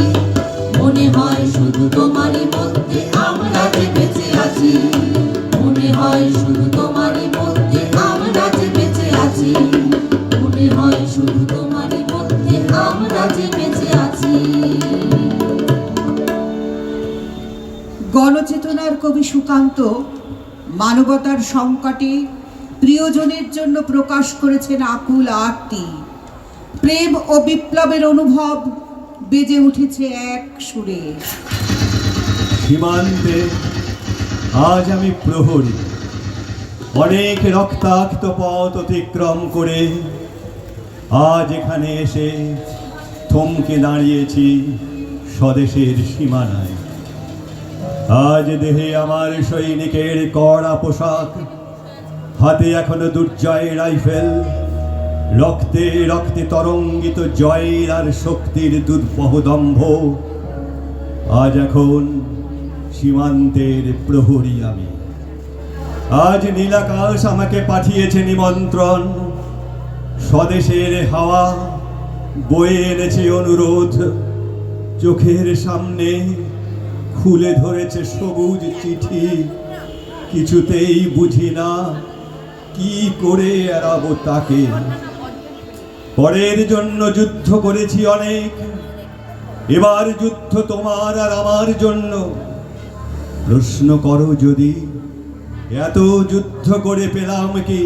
মনে হয় শুধু তোমারই মধ্যে আমরা যে বেঁচে আছি, মনে হয় শুধু তোমারই মধ্যে আমরা যে বেঁচে আছি, মনে হয় শুধু তোমারই মধ্যে আমরা যে বেঁচে আছি। গণচেতনার কবি সুকান্ত মানবতার সংকটে প্রিয়জনের জন্য প্রকাশ করেছেন আকুল আরতি। প্রেম ও বিপ্লবের অনুভব বেজে উঠেছে এক সুরে। সীমান্তে আজ আমি প্রহরী, অনেক রক্তাক্ত পথ অতিক্রম করে আজ এখানে এসে থমকে দাঁড়িয়েছি স্বদেশের সীমানায়। আজ দেহে আমার সৈনিকের কড়া পোশাক, হাতে এখনো দুর্জয় রাইফেল, রক্তে রক্তে তরঙ্গিত জয়ের আর শক্তির দুর্বহ দম্ভ। আজ এখন সীমান্তের প্রহরী আমি। আজ নীলাকাশ আমাকে পাঠিয়েছে নিমন্ত্রণ, স্বদেশের হাওয়া বয়ে এনেছে অনুরোধ। চোখের সামনে খুলে ধরেছে সবুজ চিঠি, কিছুতেই বুঝি না কি করে এড়াবো তাকে। পরের জন্য যুদ্ধ করেছি অনেক, এবার যুদ্ধ তোমার আর আমার জন্য। প্রশ্ন করো যদি এত যুদ্ধ করে পেলাম কি,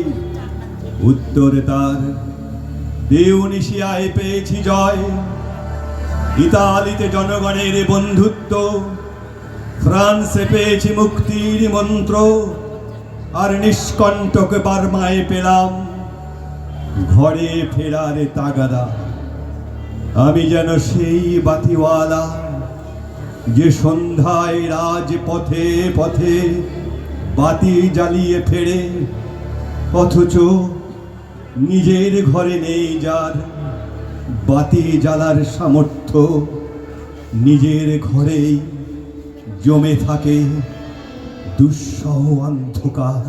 উত্তর তার তিউনিসিয়ায় পেয়েছি জয়, ইতালিতে জনগণের বন্ধুত্ব, ফ্রান্সে পেয়েছি মুক্তির মন্ত্র, আর নিষ্কণ্টক বার্মায় পেলাম ঘরে ফেরার তাগাদা। আমি যেন সেই বাতিওয়ালা যে সন্ধ্যায় রাজপথে পথে বাতি জ্বালিয়ে ফেরে, অথচ নিজের ঘরে নেই যার বাতি জ্বালার সামর্থ্য। নিজের ঘরেই জমে থাকে দুঃসহ অন্ধকার।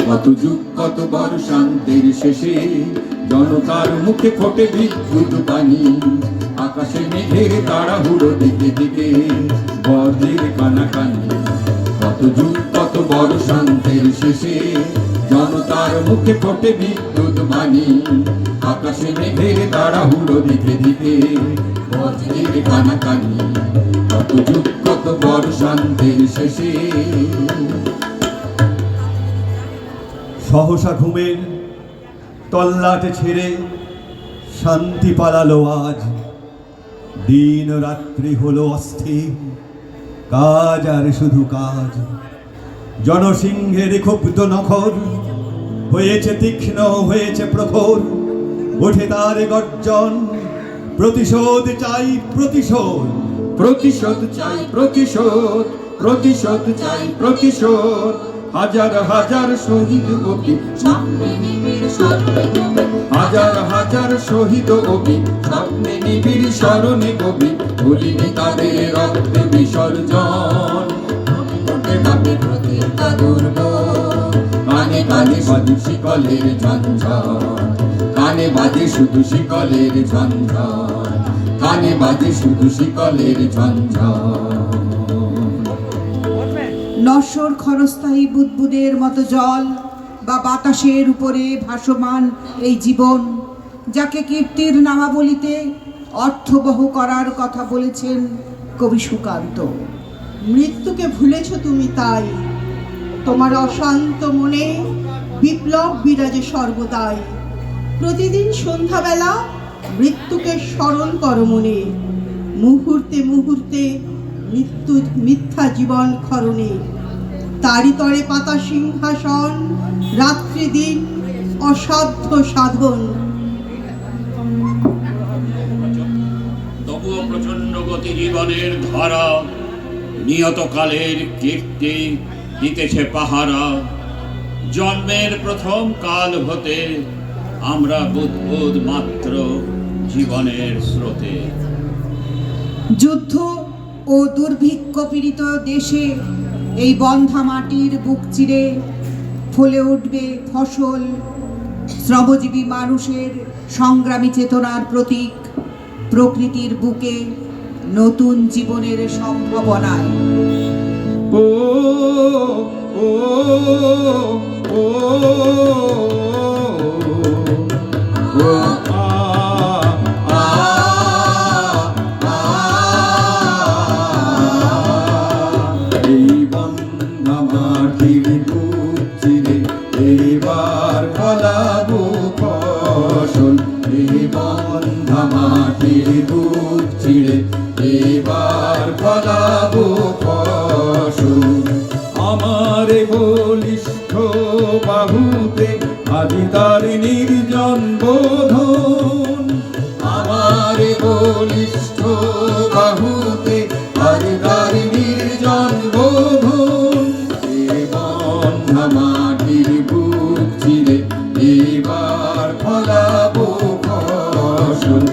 কত যুগ কত বর্ষান্তের শেষে জনতার মুখে ফোটে বিদ্যুৎ বাণী, আকাশে মেঘের তাড়াহুড়ো দিকে দিকে বজ্রের কানাকানি। কত যুগ কত বর্ষান্তের শেষে জনতার মুখে ফোটে বিদ্যুৎ বাণী, আকাশে মেঘের তাড়াহুড়ো দিকে দিকে বজ্রের কানাকানি। কত যুগ কত বর্ষান্তের শেষে। সহসা ঘুমের তল্লাটে ছেড়ে শান্তি পালালো আজ। দিন রাত্রি হলো অস্থির, কাজ আর শুধু কাজ। জনসিংহের ক্ষুব্ধ নখর হয়েছে তীক্ষ্ণ, হয়েছে প্রখর। ওঠে তার গর্জন, প্রতিশোধ চাই প্রতিশোধ, প্রতিশোধ চাই প্রতিশোধ, প্রতিশোধ চাই প্রতিশোধ। হাজার হাজার শহীদ অবি, হাজার হাজার শহীদ অবি, স্বপ্নে নিবিড় স্মরণে কবি। ভুলিনি তাদের রক্তে বিসর্জন, ভাবে প্রতিজ্ঞা করব। কানে কানে বাজে শিকলের ঝঞ্ঝন, কানে বাজে শুধু শিকলের ঝঞ্ঝন, কানে বাজে শুধু শিকলের ঝঞ্ঝন। নশ্বর ক্ষণস্থায়ী বুদবুদের মতো জল বা বাতাসের উপরে ভাসমান এই জীবন, যাকে কীর্তির নামাবলিতে অর্থবহ করার কথা বলেছেন কবি সুকান্ত। মৃত্যুকে ভুলেছ তুমি তাই, তোমার অশান্ত মনে বিপ্লব বিরাজে সর্বদাই। প্রতিদিন সন্ধ্যাবেলা মৃত্যুকে স্মরণ করো মনে, মুহূর্তে মুহূর্তে মৃত্যু মিথ্যা জীবন ক্ষরণে। তারি তরে পাতা সিংহাসন, রাত্রি দিন অসাধ্য সাধন। তবুও প্রচন্ড গতি জীবনের ধারা, নিয়ত কালের কীর্তি দিতেছে পাহারা। জন্মের প্রথম কাল হতে আমরা বুদ্বুদ মাত্র জীবনের স্রোতে। যুদ্ধ ও দুর্ভিক্ষ পীড়িত দেশে এই বন্ধা মাটির বুক চিরে ফলে উঠবে ফসল, শ্রমজীবী মানুষের সংগ্রামী চেতনার প্রতীক। প্রকৃতির বুকে নতুন জীবনের সম্ভাবনায়। ও ও ও ও এই বন্ধা মাটির বুক চিরে এবার ফলাবো ফসল। এই বন্ধা মাটির বুক চিরে এবার ফলাবো ফসল। আমার বলিষ্ঠ বাহুতে আদি তার নির্জন বোধন, আমার বলিষ্ঠ বাহুতে আদি তার নির্জন বোধন। এ বন্ধা মাটির বুক চিরে এবার ফলাবো ফসল।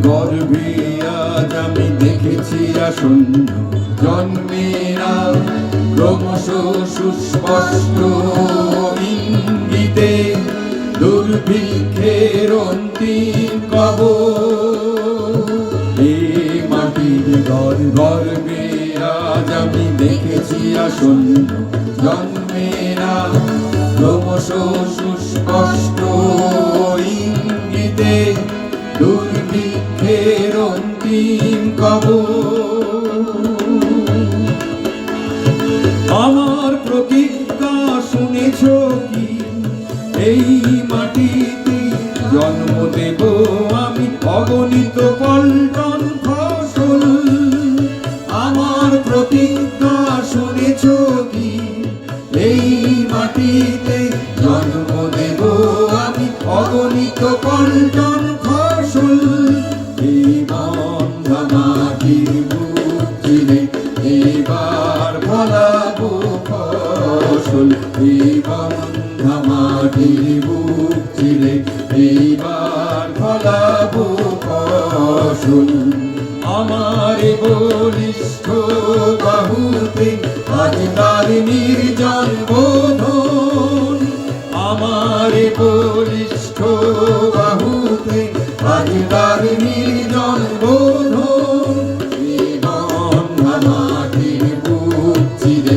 গর্ভে আজ আমি দেখেছি আসন্ন জন্মেরা, ক্রমশ সুস্পষ্ট ইঙ্গিতে দুর্ভিক্ষে দুর্ভিক্ষের অন্তিম কবর। এই মাটির গর্বে আজ আমি দেখেছি আসন্ন জন্মেরা, ক্রমশ সুস্পষ্ট ইঙ্গিতে দুর্ভিক্ষের অন্তিম কবর। আমার প্রতিজ্ঞা শুনেছ কি, এই মাটিতে জন্ম দেব আমি অগণিত পল্টন ফসল। আমার প্রতিজ্ঞা শুনেছ কি, এই মাটিতে জন্ম দেব আমি অগণিত পল্টন ফসল। এই বন্ধা মাটির বুক চিরে এবার ফলাবো ফসল। এই বন্ধা মাটির বুক চিরে এইবার ফলাবো ফসল। আমার বলিষ্ঠ বাহুতে আজ তার নির্জন বোধন। আমার বলিষ্ঠ বাহুতে আজ তার নির্জন বোধন। এই বন্ধা মাটির বুক চিরে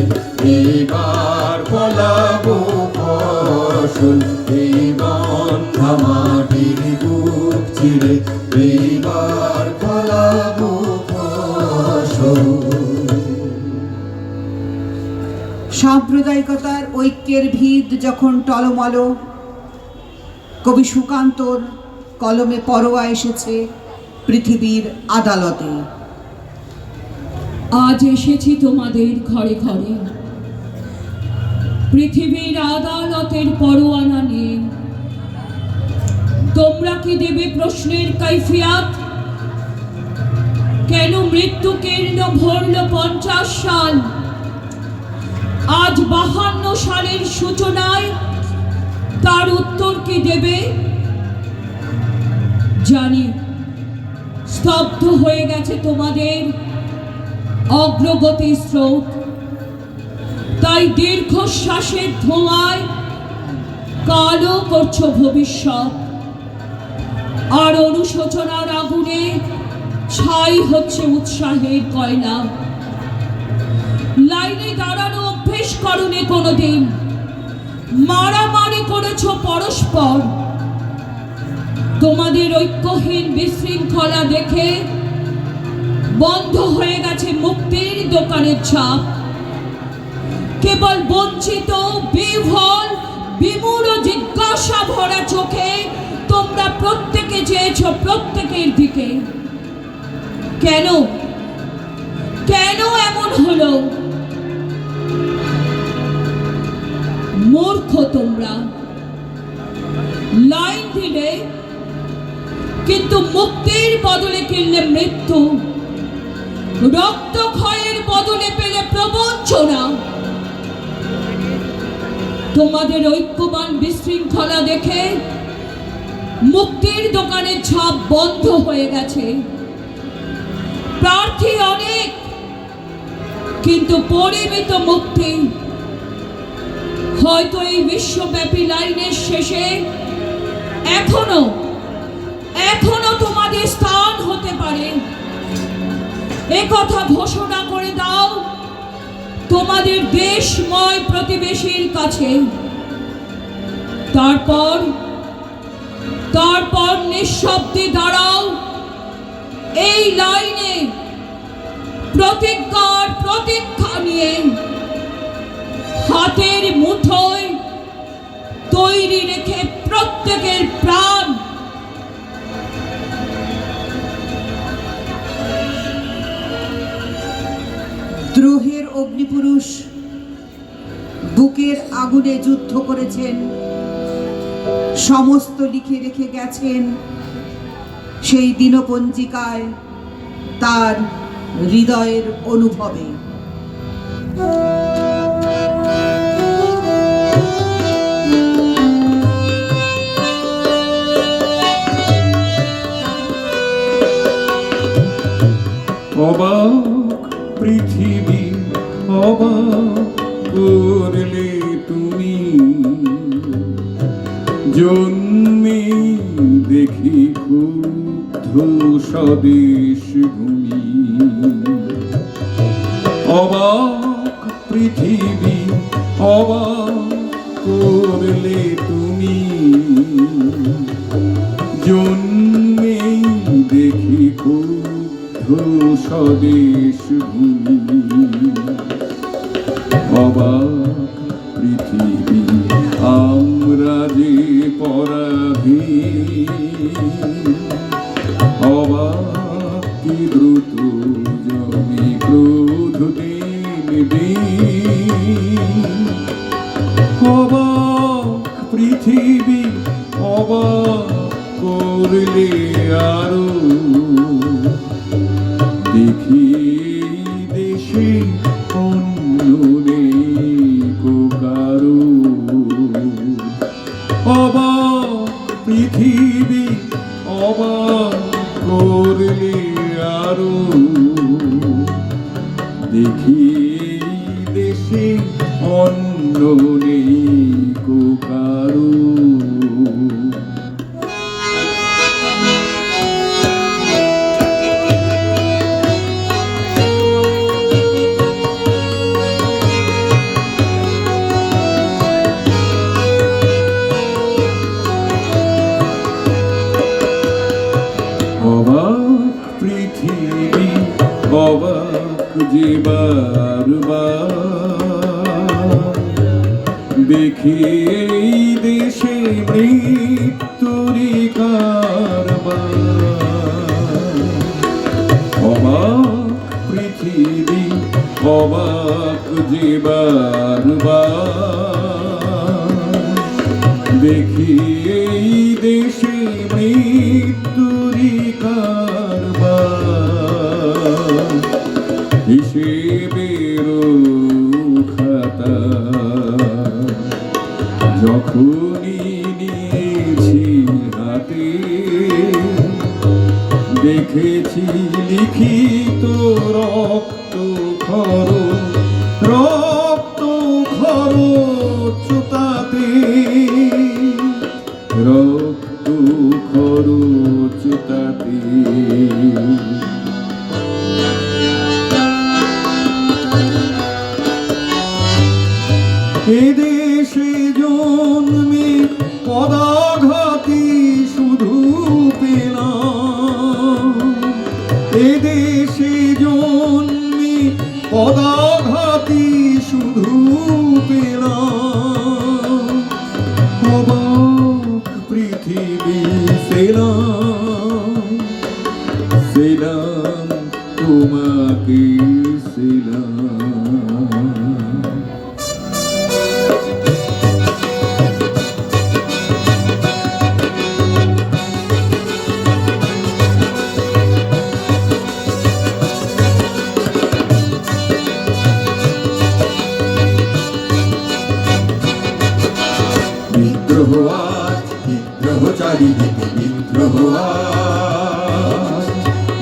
এবার ফলাবো ফসল। এই বন্ধা মাটির বুক চিরে এইবার ফলাবো ফসল। সাম্প্রদায়িকতার ঐক্যের ভিত যখন টলমল, কবি সুকান্তর কলমে পরোয়া এসেছে পৃথিবীর আদালতে। আজ এসেছি তোমাদের ঘরে ঘরে, পৃথিবীর আদালতের পরোয়ানা নিয়ে। তোমরা কি দেবে প্রশ্নের কৈফিয়ত? কেন মৃত্যু কীর্ণ ভরল 50 সাল? আজ 52 সালের সূচনায় তার উত্তর কি দেবে? জানি স্তব্ধ হয়ে গেছে তোমাদের অগ্রগতি স্রোত, তাই দীর্ঘশ্বাসের ধোঁয়ায় কালো করছো ভবিষ্যৎ। আর অনুশোচনার আগুনে ছাই হচ্ছে উৎসাহের কয়লা। লাইনে দাঁড়ানো অভ্যেস করনি কোনোদিন, মারামারি করেছ পরস্পর। তোমাদের ঐক্যহীন বিশৃঙ্খলা দেখে বন্ধ হয়ে গেছে মুক্তির দোকানের ছাপ। কেবল বঞ্চিত, বিহ্বল, বিমূঢ় জিজ্ঞাসা ভরা চোখে তোমরা প্রত্যেকে চেয়েছ প্রত্যেকের দিকে। কেন কেন এমন হলো? মূর্খ তোমরা। লাইন দিলে কিন্তু মুক্তির বদলে কিনলে মৃত্যু, রক্তক্ষয়ের বদলে পেলে প্রবঞ্চনা। তোমাদের ঐক্যবান বিশৃঙ্খলা দেখে মুক্তির দোকানের ছাপ বন্ধ হয়ে গেছে। প্রার্থী অনেক, কিন্তু পরিমিত মুক্তি। হয়তো এই বিশ্বব্যাপী লাইনের শেষে এখনো তোমাদের স্থান হতে পারে। একথা ঘোষণা করে দাও তোমাদের দেশময় প্রতিবেশীর কাছে। তারপর নিঃশব্দে দাঁড়াও এই লাইনে, প্রতিজ্ঞার প্রতীক্ষা নিয়ে। হাতের মুঠোয় তৈরি রেখে প্রত্যেকের প্রাণ। দ্রোহের অগ্নিপুরুষ বুকের আগুনে যুদ্ধ করেছেন, সমস্ত লিখে রেখে গেছেন সেই দিনপঞ্জিকায় তার হৃদয়ের অনুভবে। অবাক পৃথিবী অবাক করলে তুমি, জন্মে স্বদেশ ভূমি। অবাক পৃথিবী অবাক করলে তুমি, জন্মেই দেখি ক্ষুব্ধ স্বদেশ ভূমি। অবাক পৃথিবী আমরা যে পরাধীন, অবাক কি দ্রুত জমি ক্রোধ দিন দিন। অবাক পৃথিবী অবাক করলে আরো, দেখি দেশে অন্য নেই কো কারো। অবাক পৃথিবী অবাক করলে আরো, দেখি দেশে অন্য নেই কো কারো। অবাক পৃথিবী অবাক যে বারবার, দেখি এই দেশে মৃত্যুরি কারবার। অবাক পৃথিবী অবাক যে বারবার, দেখি এই দেশে মৃত্যুরি কারবার। হিসেবের খাতা যখনই নিয়েছি হাতে, দেখেছি লিখিত রক্ত খরচতাতে, রক্ত খরচতাতে। এদেশে জন্মে পদাঘাতী শুধু পেলাম, এদেশে জন্মে পদাঘাতী শুধু পেলাম। অবাক পৃথিবী সেলাম, সেলাম তোমাকে সেলাম। বিদ্রোহ আজ বিদ্রোহ চারিদিকে, বিদ্রোহ আজ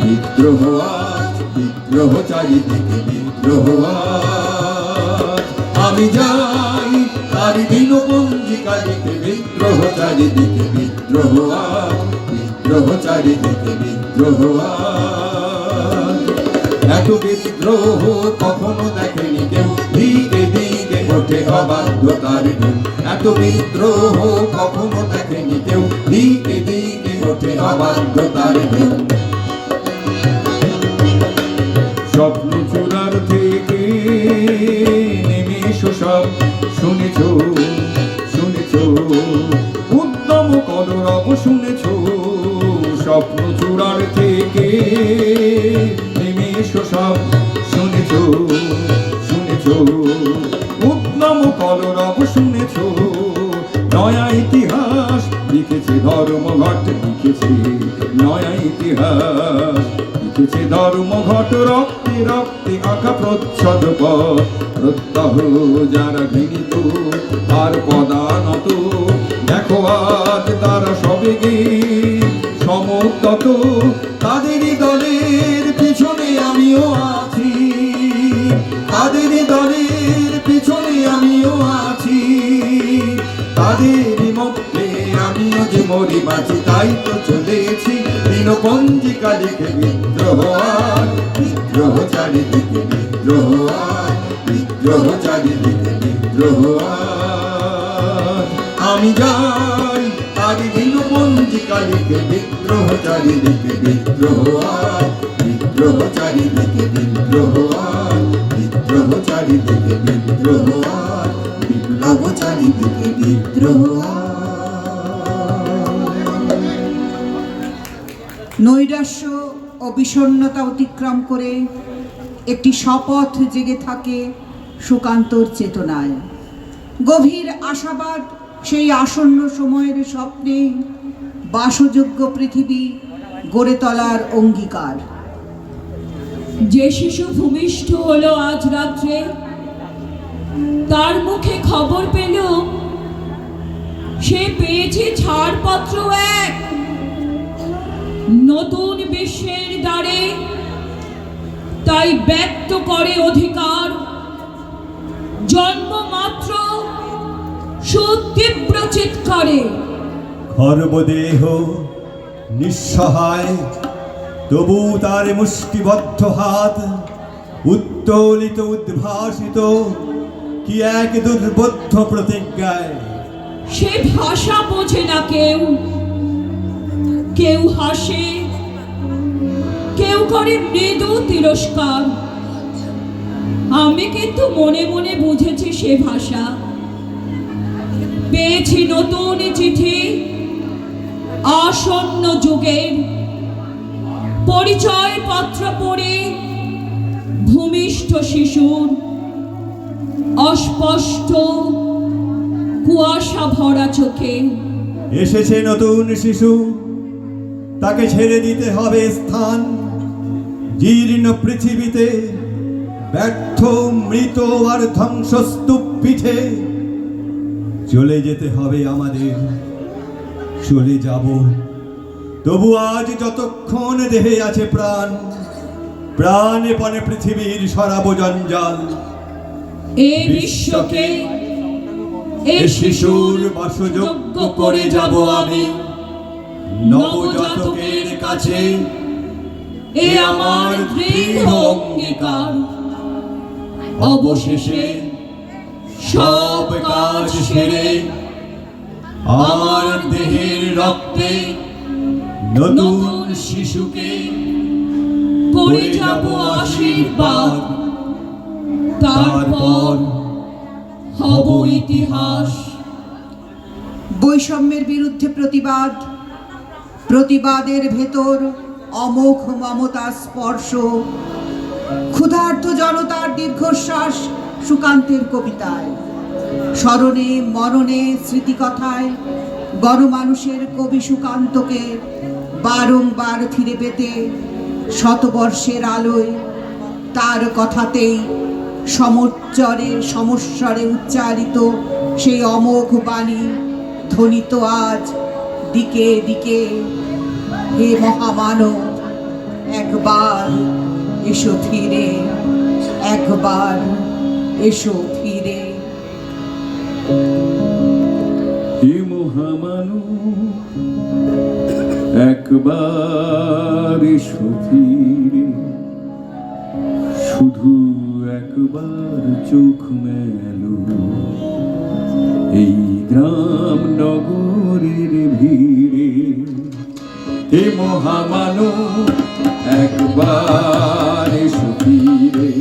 বিদ্রোহ আজ বিদ্রোহ চারিদিকে, বিদ্রোহ আজ। আমি যাই তারি দিন পঞ্জিকা লিখে, বিদ্রোহ চারিদিকে, বিদ্রোহ আজ বিদ্রোহ চারিদিকে, বিদ্রোহ আজ। এত বিদ্রোহ কখনো দেখেনি কেউ, দিকে দিকে ওঠে অবাধ্যতার ঢেউ। এত বিদ্রোহ কখনো দেখেনি কেউ, দিকে দিকে ওঠে অবাধ্যতার ঢেউ। স্বপ্ন চূড়ার থেকে নেমে এসো সব, শুনেছ শুনেছ উদ্যম কলরব শুনেছ। স্বপ্ন চূড়ার থেকে নেমে এসো সব, শুনেছ শুনেছ উদ্যম কলরব শুনেছ। নয়া ইতিহাস লিখেছে ধর্মঘট, লিখেছে নয়া ইতিহাস লিখেছে ধর্মঘট। রক্তে রক্তে আঁকা প্রচ্ছদ পথ, প্রত্যহ যারা ঘৃণিত আর পদানত। দেখো আজ তারা সবেগে সমুদ্রত, তাদেরই দলের পিছনে আমিও আছি, তাদেরই দলের পিছনে আমিও আছি, তাদেরই মধ্যে আমিও মরি বাঁচি তাই তো চলেছি দিনপঞ্জিকা লিখে বিদ্রোহ আর বিদ্রোহ চারিদিকে বিদ্রোহ আর বিদ্রোহ চারিদিকে বিদ্রোহ আর আমি যাই আজ দিনপঞ্জিকা লিখে বিদ্রোহ চারিদিকে বিদ্রোহ আর বিদ্রোহ চারিদিকে বিদ্রোহ আর বিদ্রোহ চারিদিকে বিদ্রোহ আর বিপ্লব চারিদিকে বিদ্রোহ আর। নৈরাশ্য ও বিষণ্ণতা অতিক্রম করে একটি শপথ জেগে থাকে সুকান্তর চেতনায়। গভীর আশাবাদ সেই আসন্ন সময়ের স্বপ্নে বাসযোগ্য পৃথিবী গড়ে তোলার অঙ্গীকার। যে শিশু ভূমিষ্ঠ হলো আজ রাত্রে, তার মুখে খবর পেল সে পেয়েছে ছাড়পত্র এক, নতুন বিশ্বের দ্বারে। তাই ব্যক্ত করে অধিকার, জন্মমাত্র সুতীব্র চিৎকারে। খর্বদেহ নিঃসহায়, তবু তার মুষ্টিবদ্ধ হাত উত্তোলিত উদ্ভাসিত কি এক দুর্বোধ্য প্রতিজ্ঞায়। সে ভাষা বোঝে না কেউ, কেউ হাসে, কেউ করে মৃদু তিরস্কার। আমি কিন্তু মনে মনে বুঝেছি সে ভাষা। পেয়েছি নতুন চিঠি আসন্ন যুগের, পরিচয় পত্র পড়ে ভূমিষ্ঠ শিশুর অস্পষ্ট কুয়াশা ভরা চোখে। এসেছে নতুন শিশু, তাকে ছেড়ে দিতে হবে স্থান জীর্ণ পৃথিবীতে, ব্যর্থ মৃত আর ধ্বংসস্তূপ পিঠে। চলে যেতে হবে আমাদের, চলে যাব, তবু আজ যতক্ষণ দেহে আছে প্রাণ, প্রাণে পণে পৃথিবীর সরাব জঞ্জাল। এ বিশ্বকে এ শিশুর বাসযোগ্য করে যাব আমি নবজাতকের কাছে, এ আমার দৃঢ় অঙ্গীকার। অবশেষে সব কাজ সেরে আমার দেহের রক্তে নতুন শিশুকে করে যাব আশীর্বাদ, তারপর হব ইতিহাস। বৈষম্যের বিরুদ্ধে প্রতিবাদ, প্রতিবাদের ভেতর অমোঘ মমতার স্পর্শ, ক্ষুধার্ত জনতার দীর্ঘশ্বাস সুকান্তের কবিতায়। স্মরণে মননে স্মৃতিকথায় গণমানুষের কবি সুকান্তকে বারংবার ফিরে পেতে শতবর্ষের আলোয় তার কথাতেই সমোচ্চরে সমস্বরে উচ্চারিত সেই অমোঘ বাণী ধ্বনিত আজ দিকে দিকে। হে মহামানব, একবার এসো ফিরে, একবার এসো ফিরে। হে মহামানব, একবার এসো ফিরে, শুধু একবার চোখ মেলো এই গ্রাম নগরের ভিড়ে। হে মহামানব, একবার এসো ফিরে,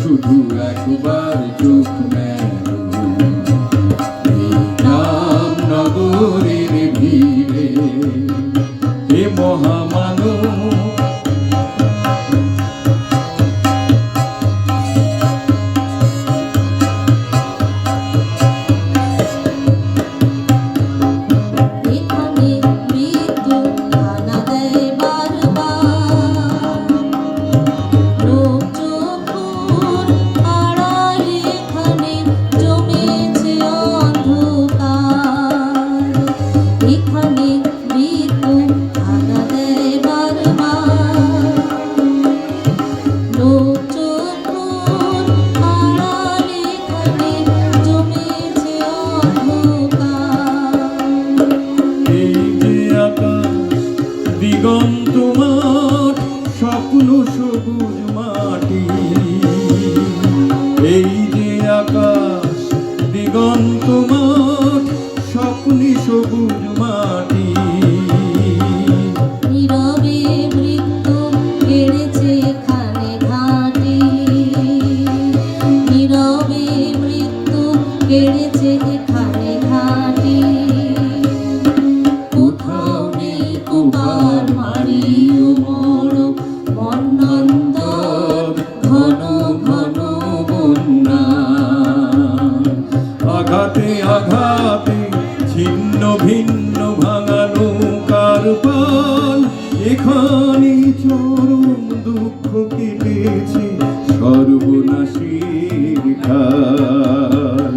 শুধু একবার চোখ মেলো এই গ্রাম নগরের ভিড়ে। হে মহামানব, এখানে মৃত্যু হানা দেয় বারবার। এখানে চরম দুঃখ কেটেছে সর্বনাশের কাল।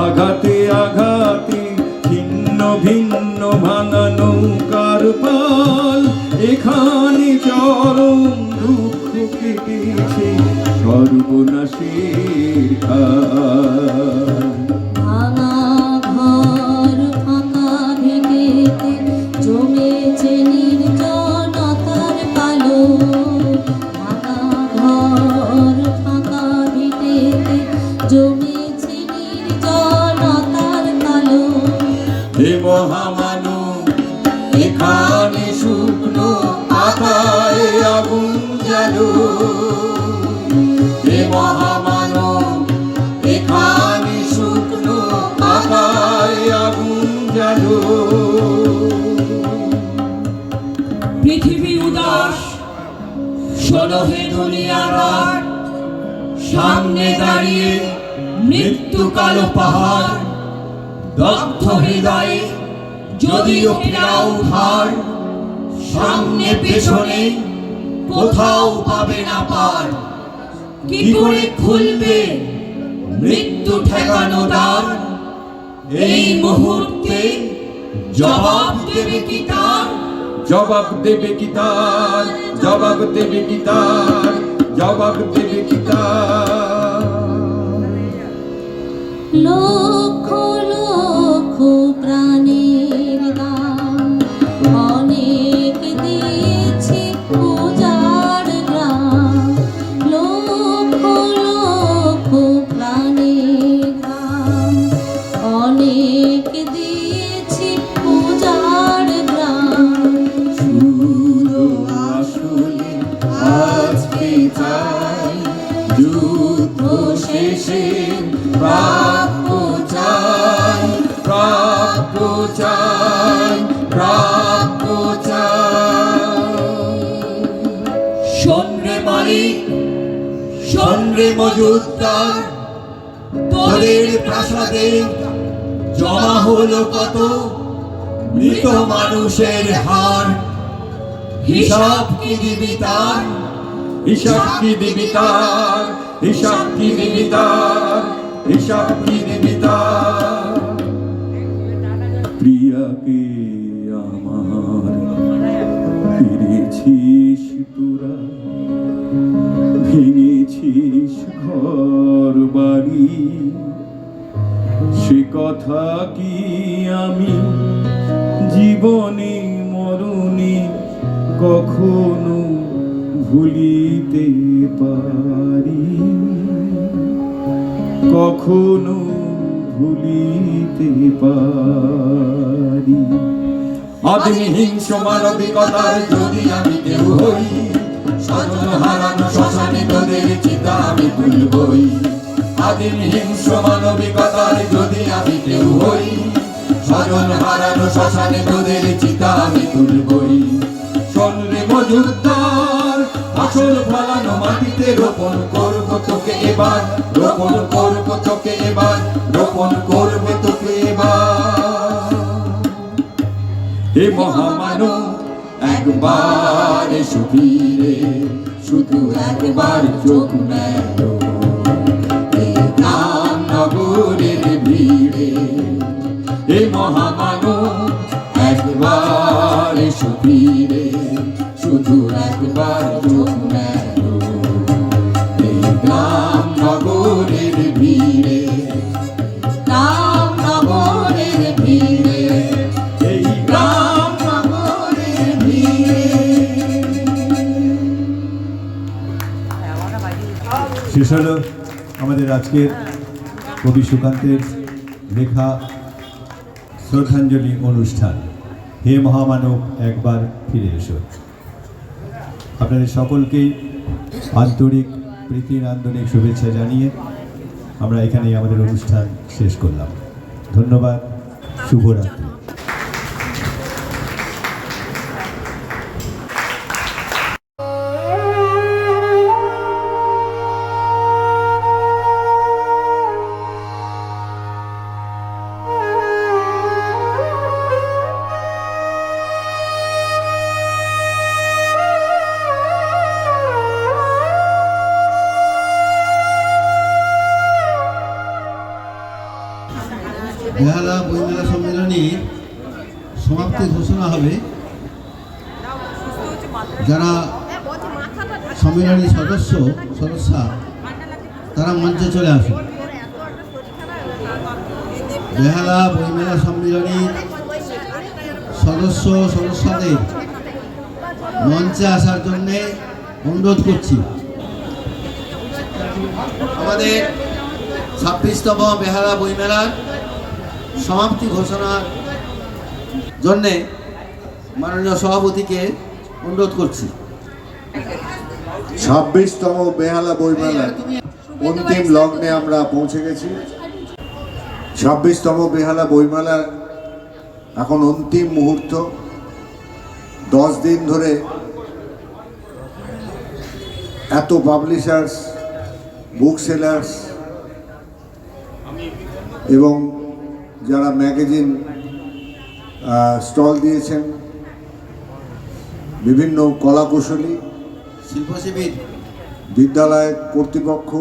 আঘাতে আঘাতে ছিন্ন ভিন্ন ভাঙা নৌকার পাল, এখানে চরম দুঃখ কেটেছে সর্বনাশের কাল। ভাঙা ঘর ফাঁকা ভিটেতে জমেছে নির্জনতার কালো। ভাঙা ঘর ফাঁকা ভিটেতে জমেছে নির্জনতার কালো। হে মহামানব, এখানে শুকনো পাতায় আগুন জ্বালো। হে মহামানব, এখানে শুকনো পাতায় আগুন জ্বালো। পৃথিবী উদাস, শোনো হে দুনিয়ার রাত, সামনে দাঁড়িয়ে মৃত্যু কালো পাহাড়। দগ্ধ হৃদয়ে যদিও ফেরাও ধার, সামনে পেছনে কোথাও পাবে না পার। কি করে খুলবে মৃত্যু ঠেকানো দ্বার? এই মুহূর্তে জবাব দেবে কি তার? জবাব দেবে কি তার? জবাব দেবে কি তার? জবাব দেবে কি তার? লক্ষ লক্ষ প্রাণের দাম অনেক দিয়েছি পূজার গ্রাম। লক্ষ লক্ষ প্রাণের দাম অনেক দিয়েছি পূজার গ্রাম। শুধু আসলে আজকে চাই যুদ্ধ শেষে প্রাপ্য চাই, প্রাপ্য চাই, প্রাপ্য চাই। শোন রে মালিক, শোন রে মজুদদার, তোদের প্রাসাদে জমা হলো কত মৃত মানুষের হাড়। হিসাব কি দিবি তার? হিসাব কি দিবি তার? হিসাব কি দিবি তার? হিসাব কি দিবি তার? প্রিয়াকে আমার ফিরেছিস তোরা, ভেঙেছিস ঘর বাড়ি, সে কথা কি আমি জীবনে মরণে কখনো ভুলিতে পারি, কখনো ভুলিতে পারি। আদিম হিংস মানবিকতার যদি আমি কেউ হই, স্বজন হারানো শ্মশানে তোদের চিতা আমি তুলবই। আদিম হিংস মানবিকতার যদি আমি কেউ হই, স্বজন হারানো শ্মশানে তোদের চিতা আমি তুলবই। শোন রে মজুরদার, আসল ফলানো মাটিতে রোপণ করব তোকে এবার, রোপণ করব তোকে এবার, রোপণ করব তোকে এবার। হে মহামানব, একবার এসো ফিরে, শুধু একবার চোখ মেলো এই গ্রাম নগরের ভিড়ে। হে মহামানব, একবার এসো ফিরে, শুধু একবার চোখ মেলো এই গ্রাম নগরের ভিড়ে। রাম নগরের ভিড়ে, এই গ্রাম নগরের ভিড়ে। শেষ হলো আমাদের আজকের কবি সুকান্তের লেখা শ্রদ্ধাঞ্জলি অনুষ্ঠান। হে মহামানব, একবার ফিরে এসো। আপনাদের সকলকেই আন্তরিক প্রীতির আন্তরিক শুভেচ্ছা জানিয়ে আমরা এখানেই আমাদের অনুষ্ঠান শেষ করলাম। ধন্যবাদ, শুভরাত্রি। ঘোষণা হবে, যারা সম্মেলনের সদস্যা তারা মঞ্চে চলে আসুন। বেহালা বইমেলা সম্মেলনের সদস্যদের মঞ্চে আসার জন্যে অনুরোধ করছি। আমাদের 26তম বেহালা বইমেলার সমাপ্তি ঘোষণার জন্যে মাননীয় সভাপতিকে অনুরোধ করছি। 26তম বেহালা বইমেলার অন্তিম লগ্নে আমরা পৌঁছে গেছি। 26তম বেহালা বইমেলার এখন অন্তিম মুহূর্ত। 10 দিন ধরে এত পাবলিশার্স, বুক সেলার্স এবং যারা ম্যাগাজিন স্টল দিয়েছেন, বিভিন্ন কলাকুশলী, শিল্প শিবির, বিদ্যালয় কর্তৃপক্ষ,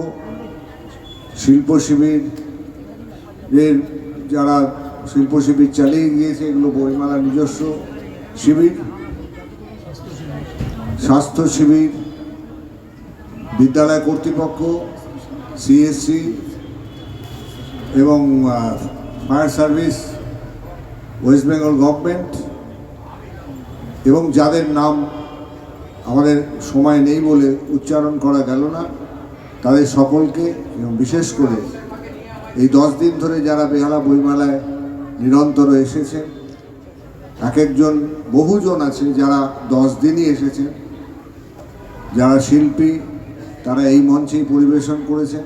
শিল্প শিবিরের যারা শিল্প শিবির চালিয়ে গিয়েছে, এগুলো বইমেলা নিজস্ব শিবির, স্বাস্থ্য শিবির, বিদ্যালয় কর্তৃপক্ষ, সিএসসি এবং fire service, West Bengal government এবং যাদের নাম আমাদের সময় নেই বলে উচ্চারণ করা গেল না, তাদের সকলকে এবং বিশেষ করে এই 10 দিন ধরে যারা বেহালা বইমেলায় নিরন্তর এসেছেন, এক একজন বহুজন আছে যারা 10 দিনই এসেছেন, যারা শিল্পী তারা এই মঞ্চেই পরিবেশন করেছেন,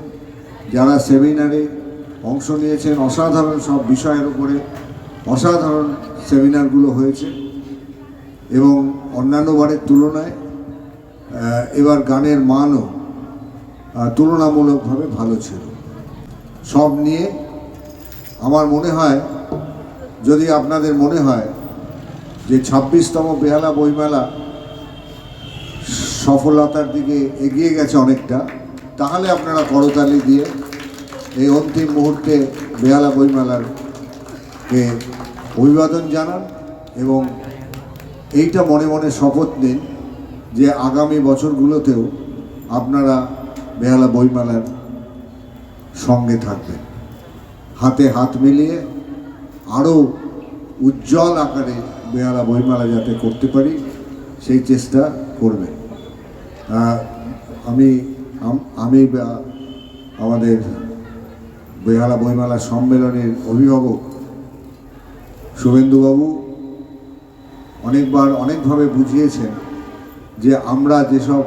যারা সেমিনারে অংশ নিয়েছেন, অসাধারণ সব বিষয়ের উপরে অসাধারণ সেমিনারগুলো হয়েছে এবং অন্যান্য বারের তুলনায় এবার গানের মানও তুলনামূলকভাবে ভালো ছিল। সব নিয়ে আমার মনে হয়, যদি আপনাদের মনে হয় যে 26তম বেহালা বইমেলা সফলতার দিকে এগিয়ে গেছে অনেকটা, তাহলে আপনারা করতালি দিয়ে এই অন্তিম মুহূর্তে বেহালা বইমেলারকে অভিবাদন জানান এবং এইটা মনে মনে শপথ নিন যে আগামী বছরগুলোতেও আপনারা বেহালা বইমেলার সঙ্গে থাকবেন, হাতে হাত মিলিয়ে আরও উজ্জ্বল আকারে বেহালা বইমেলা যাতে করতে পারি সেই চেষ্টা করবেন। আমি আমাদের বেহালা বইমেলা সম্মেলনের অভিভাবক শুভেন্দুবাবু অনেকবার অনেকভাবে বুঝিয়েছেন যে আমরা যেসব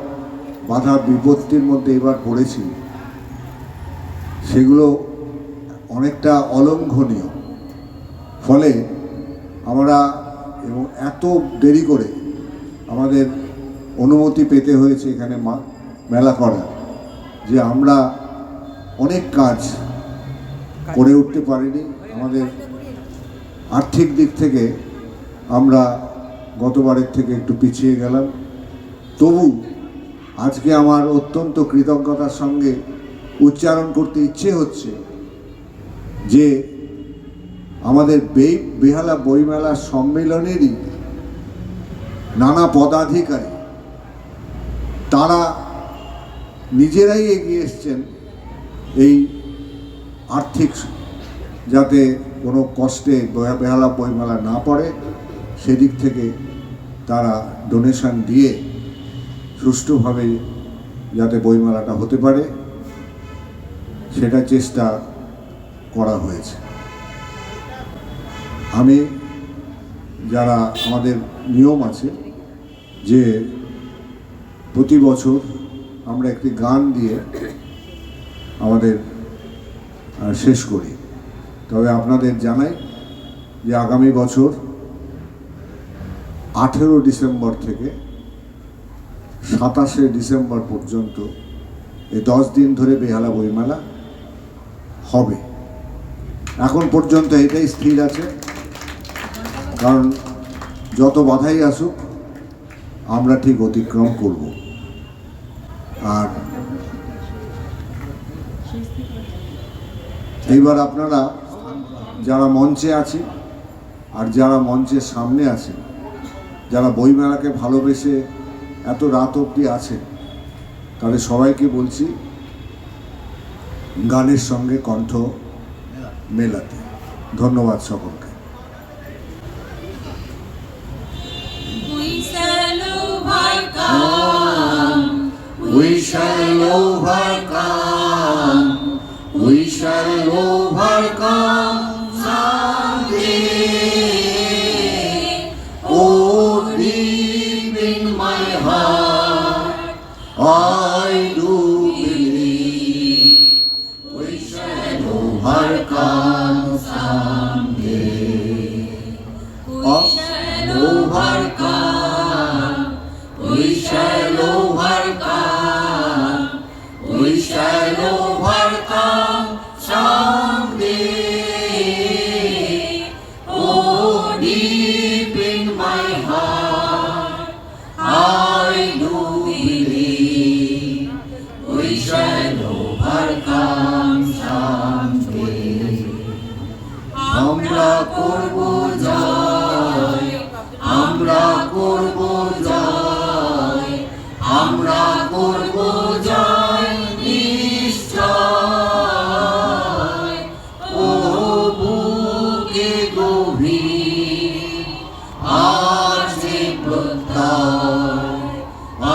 বাধা বিপত্তির মধ্যে এবার পড়েছি সেগুলো অনেকটা অলঙ্ঘনীয়, ফলে আমরা এবং এত দেরি করে আমাদের অনুমতি পেতে হয়েছে এখানে মেলা করার, যে আমরা অনেক কাজ করে উঠতে পারিনি। আমাদের আর্থিক দিক থেকে আমরা গতবারের থেকে একটু পিছিয়ে গেলাম। তবু আজকে আমার অত্যন্ত কৃতজ্ঞতার সঙ্গে উচ্চারণ করতে ইচ্ছে হচ্ছে যে আমাদের বেহালা বইমেলা সম্মেলনেরই নানা পদাধিকারী তারা নিজেরাই এগিয়ে এসছেন এই আর্থিক যাতে কোনো কষ্টে বেহালা বইমেলা না পড়ে সেদিক থেকে তারা ডোনেশন দিয়ে সুষ্ঠুভাবে যাতে বইমেলাটা হতে পারে সেটা চেষ্টা করা হয়েছে। আমি যারা আমাদের নিয়ম আছে যে প্রতি বছর আমরা একটি গান দিয়ে আমাদের শেষ করি, তবে আপনাদের জানাই যে আগামী বছর 18 ডিসেম্বর থেকে 27শে ডিসেম্বর পর্যন্ত এই 10 দিন ধরে বেহালা বইমেলা হবে। এখন পর্যন্ত এটাই স্থির আছে, কারণ যত বাধাই আসুক আমরা ঠিক অতিক্রম করব। আর এইবার আপনারা যারা মঞ্চে আছে আর যারা মঞ্চের সামনে আছে যারা বইমেলাকে ভালোবেসে এত রাত অবধি আছে, তাদের সবাইকে বলছি গানের সঙ্গে কণ্ঠ মেলাতে। ধন্যবাদ সকলকে। We shall overcome. We shall overcome someday. Oh, deep in my heart, I do believe we shall overcome someday. We shall overcome. We shall overcome. We shall overcome someday. Oh, deep in my heart, I do believe we shall overcome someday. আমরা করব জয়, আমরা করব জয়, আমরা করব জয় নিশ্চয়। ও বুকে গভীর আছে প্রত্যয়,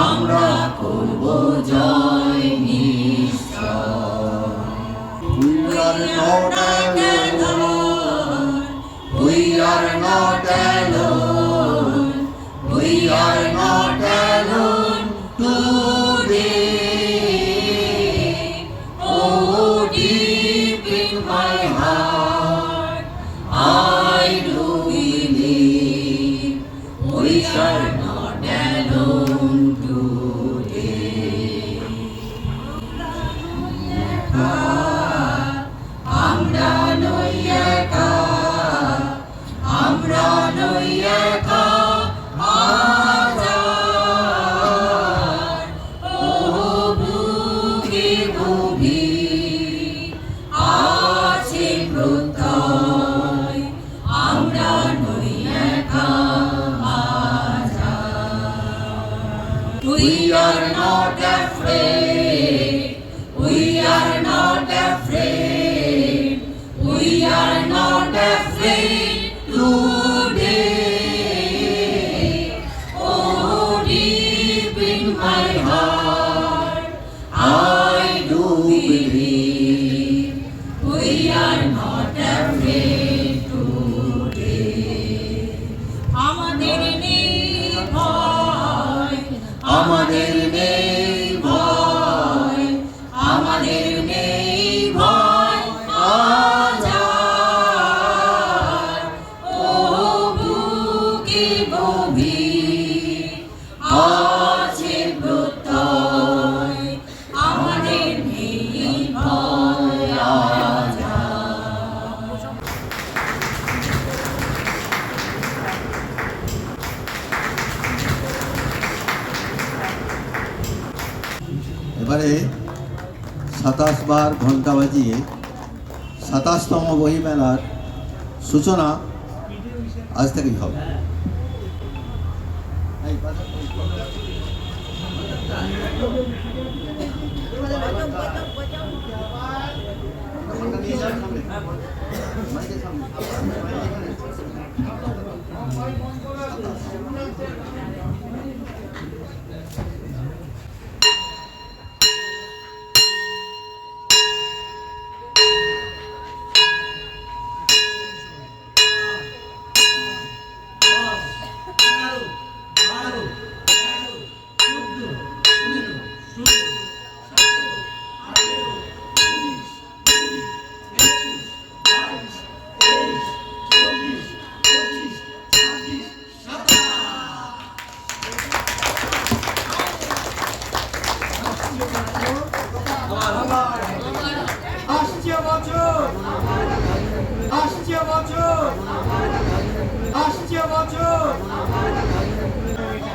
আমরা করব জয় নিশ্চয়। We are not alone. We are not alone. We are not alone today. Oh, deep in my heart, I do believe we are not alone today. আমরা নই একা, আমরা নই একা, আজাদ। ও বুকে গভীর আছে প্রত্যয়, আমরা নই একা, Azad. We are not afraid. We are not afraid. We are not afraid today. Oh, deep in my heart, I do believe we are not afraid today. আমাদের নেই ভয়, আমাদের নেই ভয়, আমাদের নেই ভয়, আজাদ। ও বুকে গভীর আছে প্রত্যয়, আমাদের নেই ভয়, আজাদ। এবারে 27 বার ঘন্টা বাজিয়ে 27তম বইমেলার সূচনা আজ থেকেই হবে।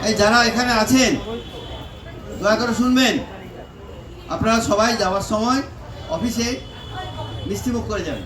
এই যারা এখানে আছেন দয়া করে শুনবেন, আপনারা সবাই যাওয়ার সময় অফিসে মিষ্টিমুখ করে যাবেন।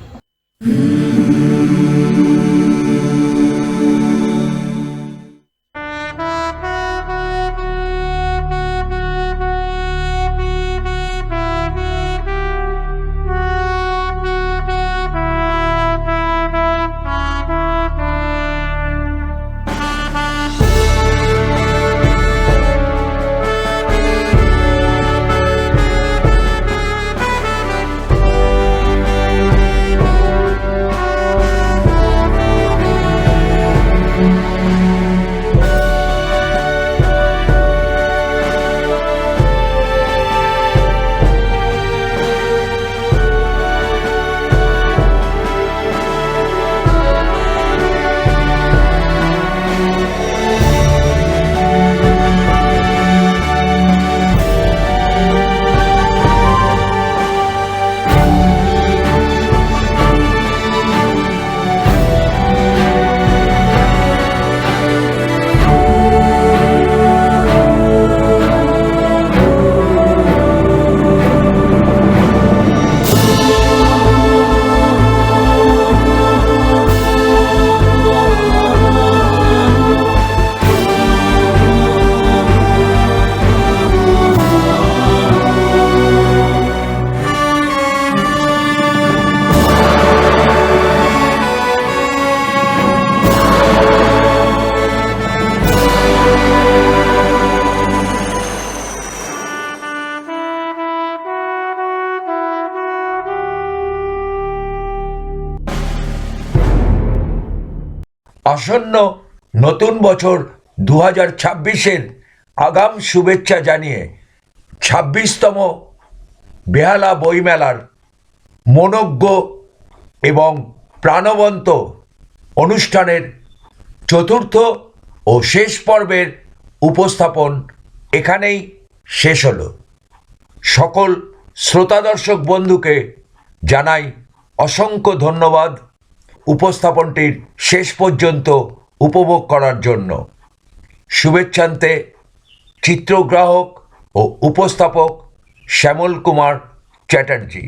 আসন্ন নতুন বছর 2026-এর আগাম শুভেচ্ছা জানিয়ে 26তম বেহালা বইমেলার মনোজ্ঞ এবং প্রাণবন্ত অনুষ্ঠানের চতুর্থ ও শেষ পর্বের উপস্থাপন এখানেই শেষ হলো। সকল শ্রোতা দর্শক বন্ধুকে জানাই অসংখ্য ধন্যবাদ উপস্থাপনটির শেষ পর্যন্ত উপভোগ করার জন্য। শুভেচ্ছান্তে চিত্রগ্রাহক ও উপস্থাপক শ্যামল কুমার চ্যাটার্জি।